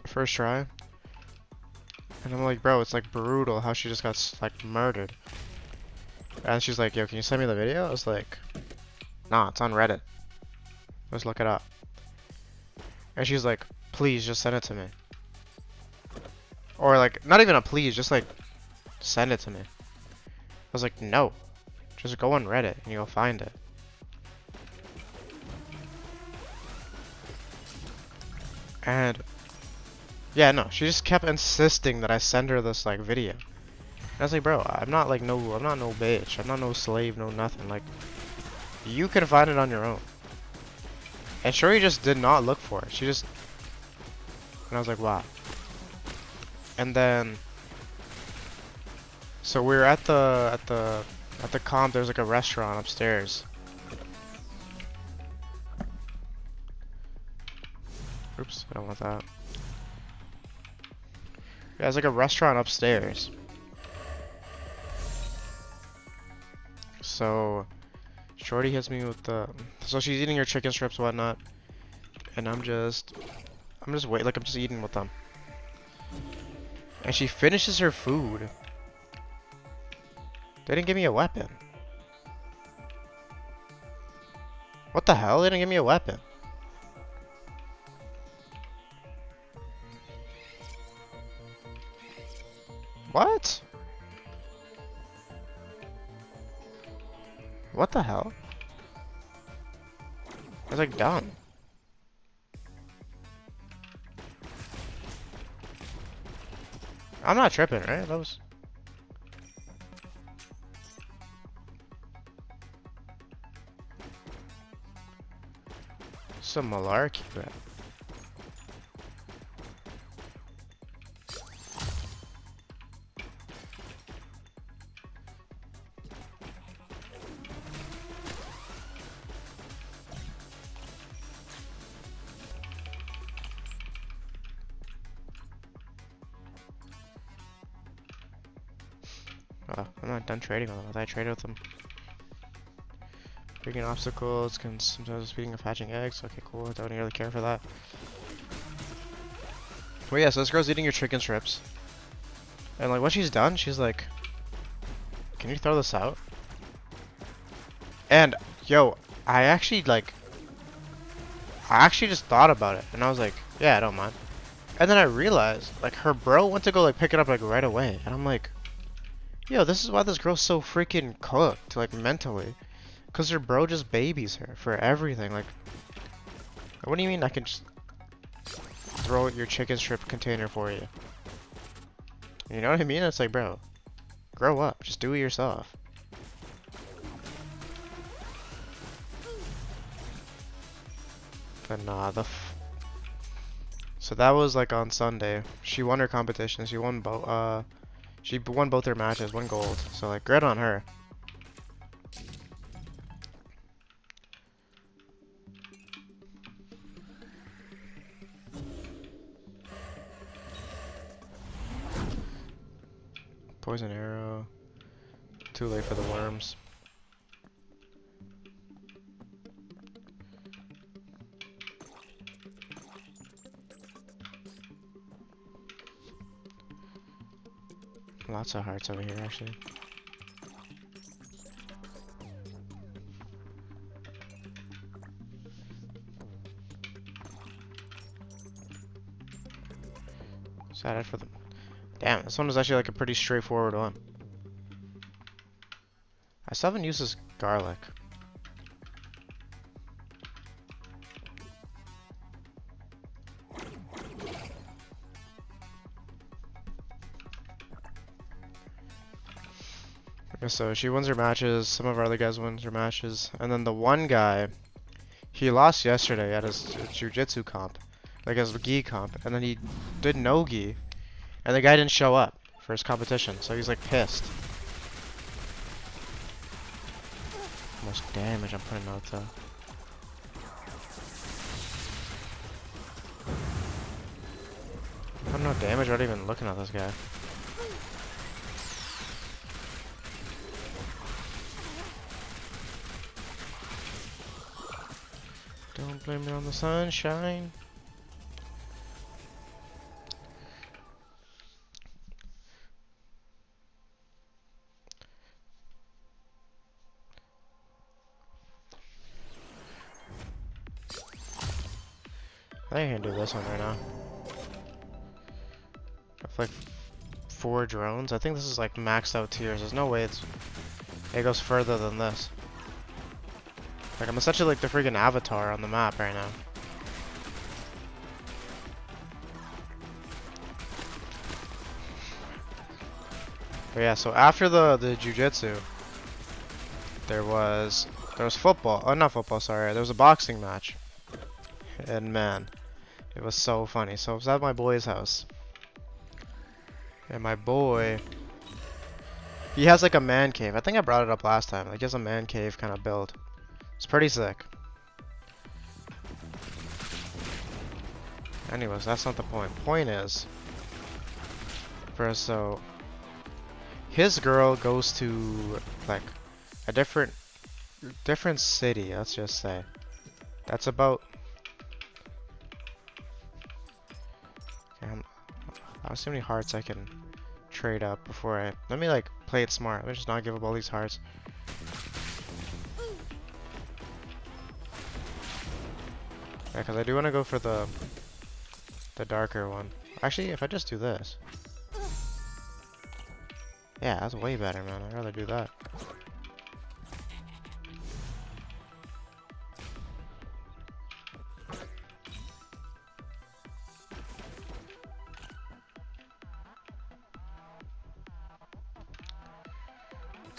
first try. And I'm like, bro, it's like brutal how she just got like murdered. And she's like, yo, can you send me the video? I was like, nah, it's on Reddit. Let's look it up. And she's like, please just send it to me. Or like, not even a please, just like, send it to me. I was like, no. Just go on Reddit and you'll find it. And yeah, no, she just kept insisting that I send her this like video. And I was like, bro, I'm not no bitch. I'm not no slave, no nothing. Like, you can find it on your own. And Shuri just did not look for it. She just, and I was like, wow. And then, so we were at the comp. There's like a restaurant upstairs. Oops, I don't want that. Yeah, there's like a restaurant upstairs. So, Shorty hits me with the. So she's eating her chicken strips, whatnot, and I'm just wait, like I'm just eating with them. And she finishes her food. They didn't give me a weapon. What the hell? They didn't give me a weapon. What? What the hell? I was like dumb. I'm not tripping, right? That was some malarkey, bro. Oh, I'm not done trading with them. I thought I traded with them. Breaking obstacles can sometimes speeding of hatching eggs. Okay, cool. I don't really care for that. Well, yeah, so this girl's eating your chicken strips. And like what she's done, she's like, can you throw this out? And yo, I actually like I actually just thought about it, and I was like, yeah, I don't mind. And then I realized, like, her bro went to go, like, pick it up, like, right away. And I'm like, yo, this is why this girl's so freaking cooked, like, mentally. Because her bro just babies her for everything. Like, what do you mean I can just throw your chicken strip container for you? You know what I mean? It's like, bro, grow up. Just do it yourself. But nah, so that was like on Sunday. She won her competition. She won both her matches, won gold. So like, great on her. Poison arrow. Too late for the worms. Lots of hearts over here, actually. Excited for them. Damn, this one was actually like a pretty straightforward one. I still haven't used this garlic. So she wins her matches, some of our other guys wins her matches, and then the one guy, he lost yesterday at his jiu-jitsu comp, like his gi comp, and then he did no gi, and the guy didn't show up for his competition, so he's like pissed. How much damage I'm putting out though. I'm no damage, I'm not even looking at this guy. Don't blame me on the sunshine. I think I can do this one right now. I have like 4 drones. I think this is like maxed out tiers. There's no way it goes further than this. Like, I'm essentially like the freaking avatar on the map right now. But yeah, so after the jiu-jitsu, there was football. Oh, not football, sorry. There was a boxing match. And man, it was so funny. So I was at my boy's house. And my boy, he has like a man cave. I think I brought it up last time. Like, he has a man cave kind of build. It's pretty sick. Anyways, that's not the point. Point is, so his girl goes to like a different city, let's just say. That's about I'll see how many hearts I can trade up before let me like play it smart. Let me just not give up all these hearts. Yeah, because I do want to go for the darker one. Actually, if I just do this. Yeah, that's way better, man. I'd rather do that.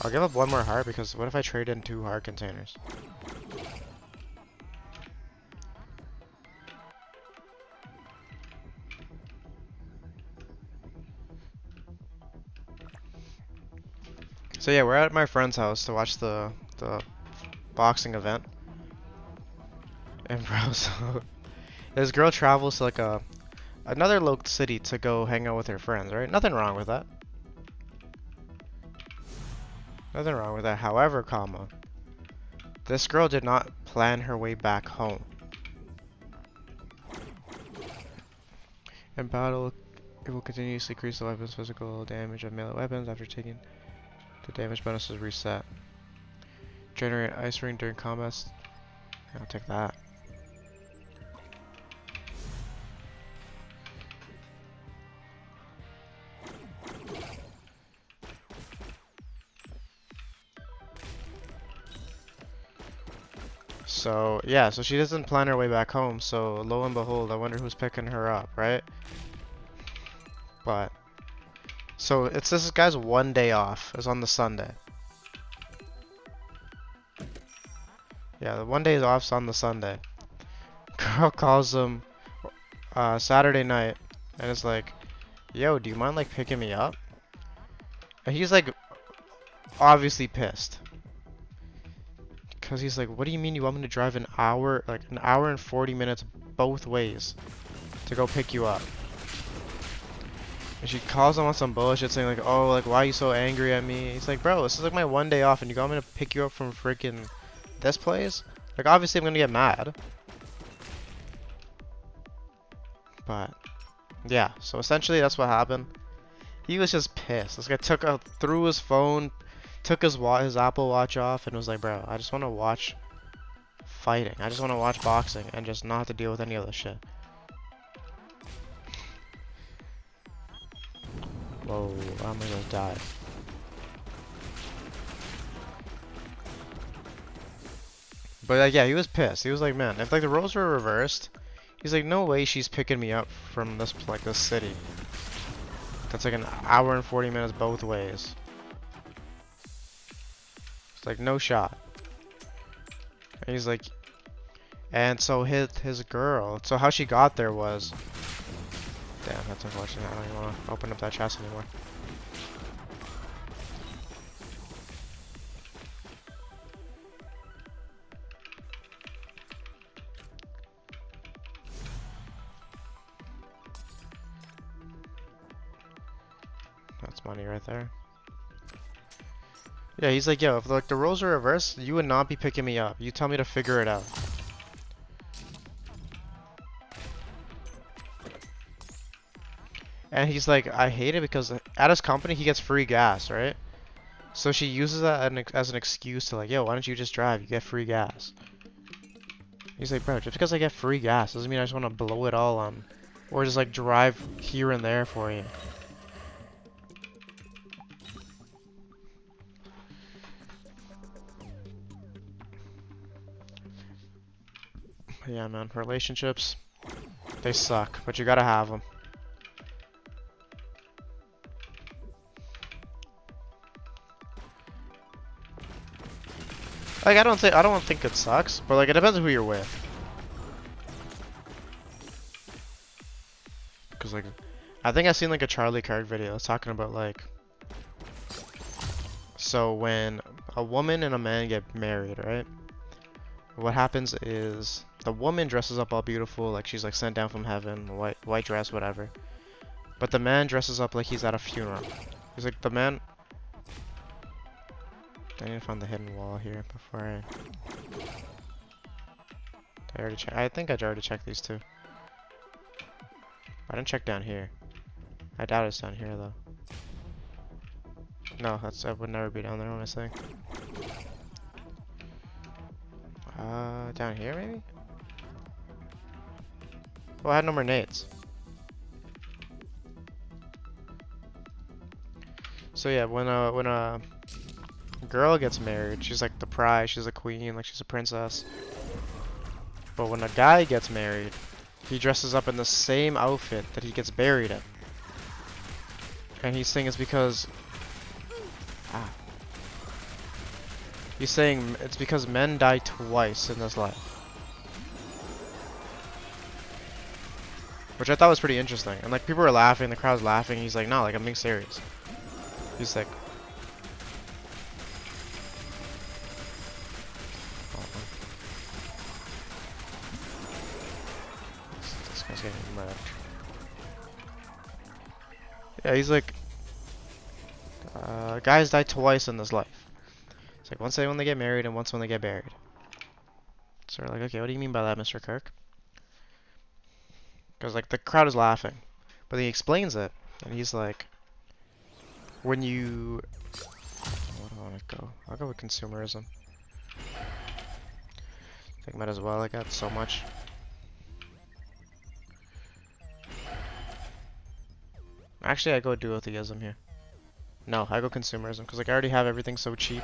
I'll give up 1 more heart because what if I trade in 2 heart containers? So yeah, we're at my friend's house to watch the boxing event. And bro, so this girl travels to like another local city to go hang out with her friends, right? Nothing wrong with that. Nothing wrong with that. However, this girl did not plan her way back home. In battle, it will continuously increase the weapon's physical damage of melee weapons after taking the damage bonus is reset. Generate ice ring during combats. I'll take that. So, yeah, so she doesn't plan her way back home, so lo and behold, I wonder who's picking her up, right? But, so it's this guy's one day off, it's on the Sunday. Yeah, the one day is off on the Sunday. Girl calls him Saturday night, and it's like, yo, do you mind like picking me up? And he's like, obviously pissed. Cause he's like, what do you mean you want me to drive an hour, like an hour and 40 minutes both ways to go pick you up? And she calls him on some bullshit saying like, oh, like why are you so angry at me? He's like, bro, this is like my one day off and you got me to pick you up from freaking this place? Like obviously I'm gonna get mad. But yeah, so essentially that's what happened. He was just pissed. This guy threw his phone, took his Apple Watch off, and was like, bro, I just want to watch fighting. I just want to watch boxing and just not have to deal with any other shit. Whoa, I'm gonna die. But like, yeah, he was pissed. He was like, man, if like the roles were reversed, he's like, no way she's picking me up from this city. That's like an hour and 40 minutes both ways. It's like no shot. And he's like, and so his girl. So how she got there was, damn, that's unfortunate. I don't even want to open up that chest anymore. That's money right there. Yeah, he's like, yo, if like the roles are reversed, you would not be picking me up. You tell me to figure it out. And he's like, I hate it because at his company he gets free gas, right? So she uses that as an excuse to like, yo, why don't you just drive? You get free gas. He's like, bro, just because I get free gas doesn't mean I just want to blow it all on, or just like drive here and there for you. Yeah, man, relationships, they suck, but you gotta have them. Like, I don't think it sucks, but like it depends on who you're with. Cause like, I think I've seen like a Charlie Kirk video that's talking about like, so when a woman and a man get married, right? What happens is the woman dresses up all beautiful, like she's like sent down from heaven, white dress, whatever. But the man dresses up like he's at a funeral. He's like the man. I need to find the hidden wall here before I already checked. I think I already checked these two. I didn't check down here. I doubt it's down here though. No, that would never be down there. What am I saying? Down here maybe? Oh, I had no more nades. So yeah, when a girl gets married, she's like the prize, she's a queen, like she's a princess. But when a guy gets married, he dresses up in the same outfit that he gets buried in. And he's saying it's because he's saying it's because men die twice in this life. Which I thought was pretty interesting. And like people were laughing, the crowd's laughing, he's like, no, like I'm being serious. He's like, this guy's getting murdered. Yeah, he's like, guys die twice in this life. It's like once when they get married and once when they get buried. So we're like, okay, what do you mean by that, Mr. Kirk? Because like the crowd is laughing, but he explains it, and he's like, when you, what do I want to go? I'll go with consumerism. I think might as well. I got so much. Actually, I go duotheism here. No, I go consumerism because like I already have everything so cheap.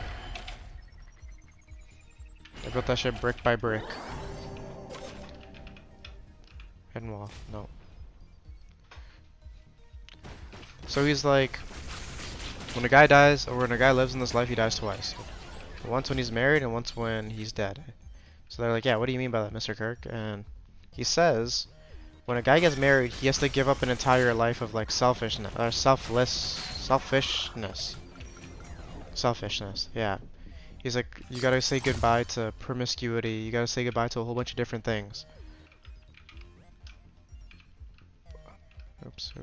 Like built that shit brick by brick. Hidden wall. No. So he's like, when a guy dies, or when a guy lives in this life, he dies twice. Once when he's married, and once when he's dead. So they're like, yeah, what do you mean by that, Mr. Kirk? And he says, when a guy gets married, he has to give up an entire life of like selfishness, or selfishness. Selfishness, yeah. He's like, you gotta say goodbye to promiscuity, you gotta say goodbye to a whole bunch of different things. Oops.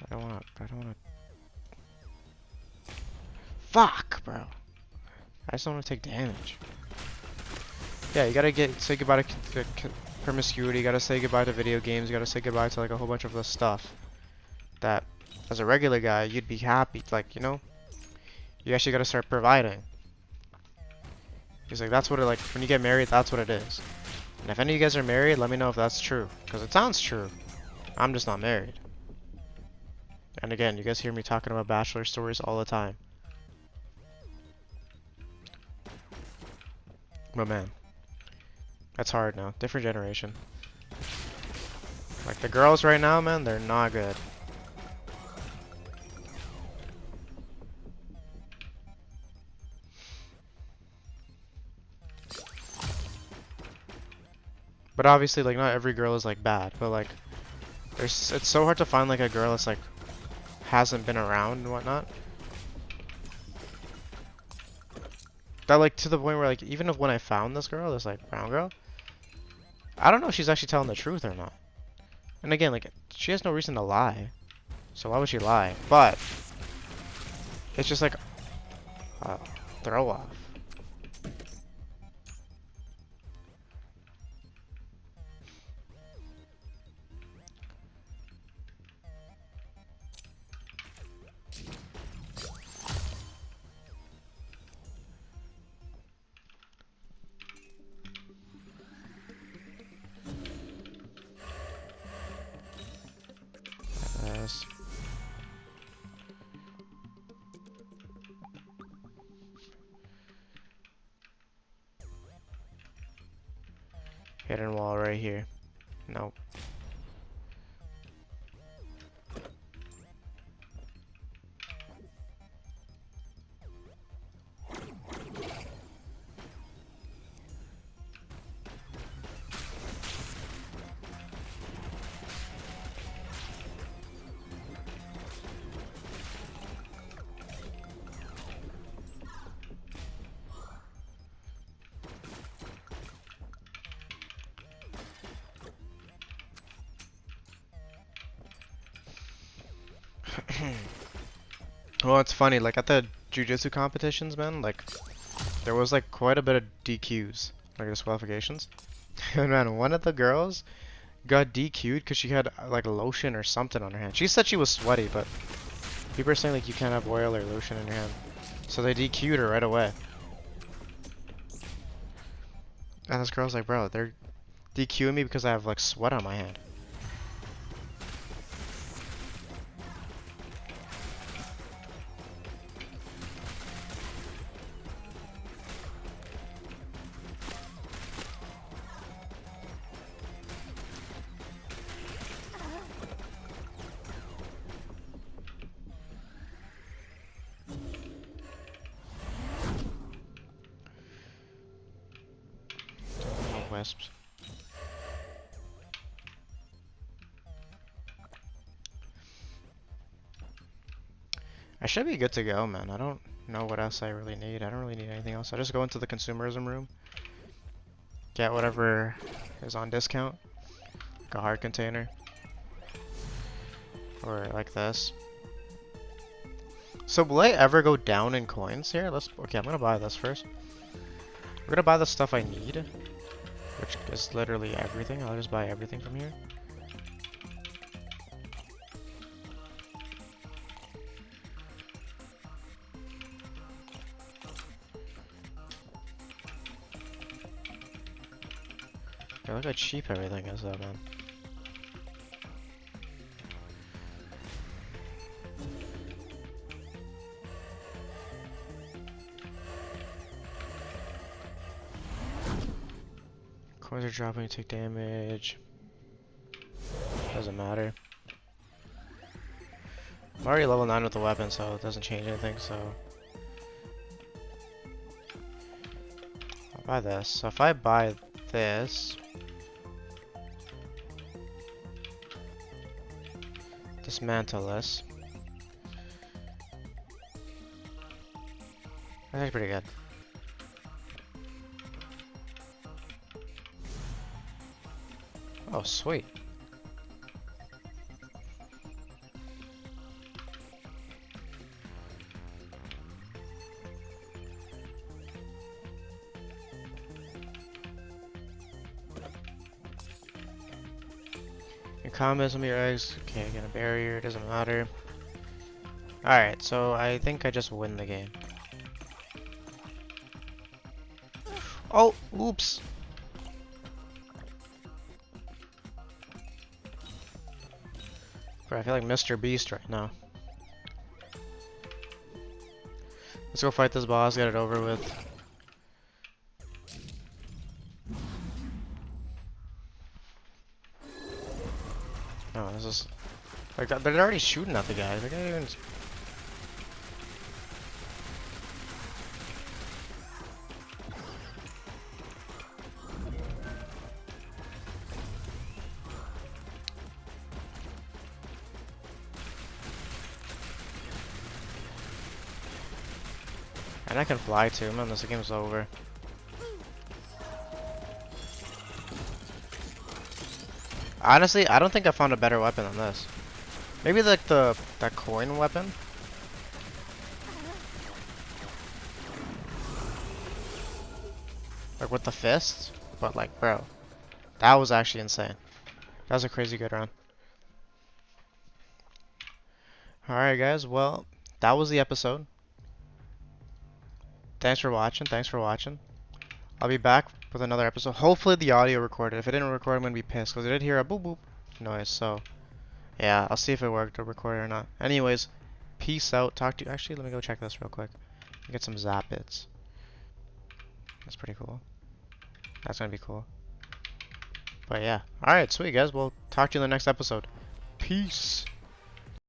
I don't wanna. Fuck, bro. I just don't wanna take damage. Yeah, you gotta say goodbye to promiscuity, you gotta say goodbye to video games, you gotta say goodbye to like a whole bunch of the stuff that, as a regular guy, you'd be happy, like, you know? You actually gotta start providing. He's like, that's what it, like, when you get married, that's what it is. And if any of you guys are married, let me know if that's true. Because it sounds true. I'm just not married. And again, you guys hear me talking about bachelor stories all the time. But man, that's hard now. Different generation. Like the girls right now, man, they're not good. But obviously, like, not every girl is like bad. But like, it's so hard to find like a girl that's like hasn't been around and whatnot. That like to the point where like even if when I found this girl, this like brown girl, I don't know if she's actually telling the truth or not. And again, like she has no reason to lie, so why would she lie? But it's just like throw off. Yes. Hidden wall right here. Nope. Well, it's funny, like at the jujitsu competitions, man, like there was like quite a bit of DQs, like disqualifications. And man, one of the girls got DQ'd because she had like lotion or something on her hand. She said she was sweaty, but people are saying like you can't have oil or lotion in your hand. So they DQ'd her right away. And this girl's like, bro, they're DQing me because I have like sweat on my hand. Wisps. I should be good to go, man. I don't know what else I really need. I don't really need anything else. I just go into the consumerism room, get whatever is on discount, like a hard container, or like this. So will I ever go down in coins here? Okay, I'm gonna buy this first. We're gonna buy the stuff I need, which is literally everything. I'll just buy everything from here. Yeah, look how cheap everything is though, man. Coins are dropping, you take damage. Doesn't matter. I'm already level 9 with the weapon, so it doesn't change anything, so... I'll buy this. So if I buy this... Dismantle this. I think pretty good. Oh, sweet. In combat, some of your eggs. Okay, get a barrier, doesn't matter. Alright, so I think I just win the game. Oh, oops. Bro, I feel like Mr. Beast right now. Let's go fight this boss, get it over with. No, this is... Like, they're already shooting at the guy. They're not even... And I can fly too, man. This game's over. Honestly, I don't think I found a better weapon than this. Maybe like that coin weapon. Like with the fists. But like, bro, that was actually insane. That was a crazy good run. Alright guys, well, that was the episode. Thanks for watching, I'll be back with another episode. Hopefully the audio recorded. If it didn't record, I'm gonna be pissed because I did hear a boop boop noise, so yeah, I'll see if it worked to record it or not. Anyways, peace out. Talk to you. Actually, let me go check this real quick. Get some zap bits. That's pretty cool. That's gonna be cool. But yeah. Alright, sweet guys. We'll talk to you in the next episode. Peace.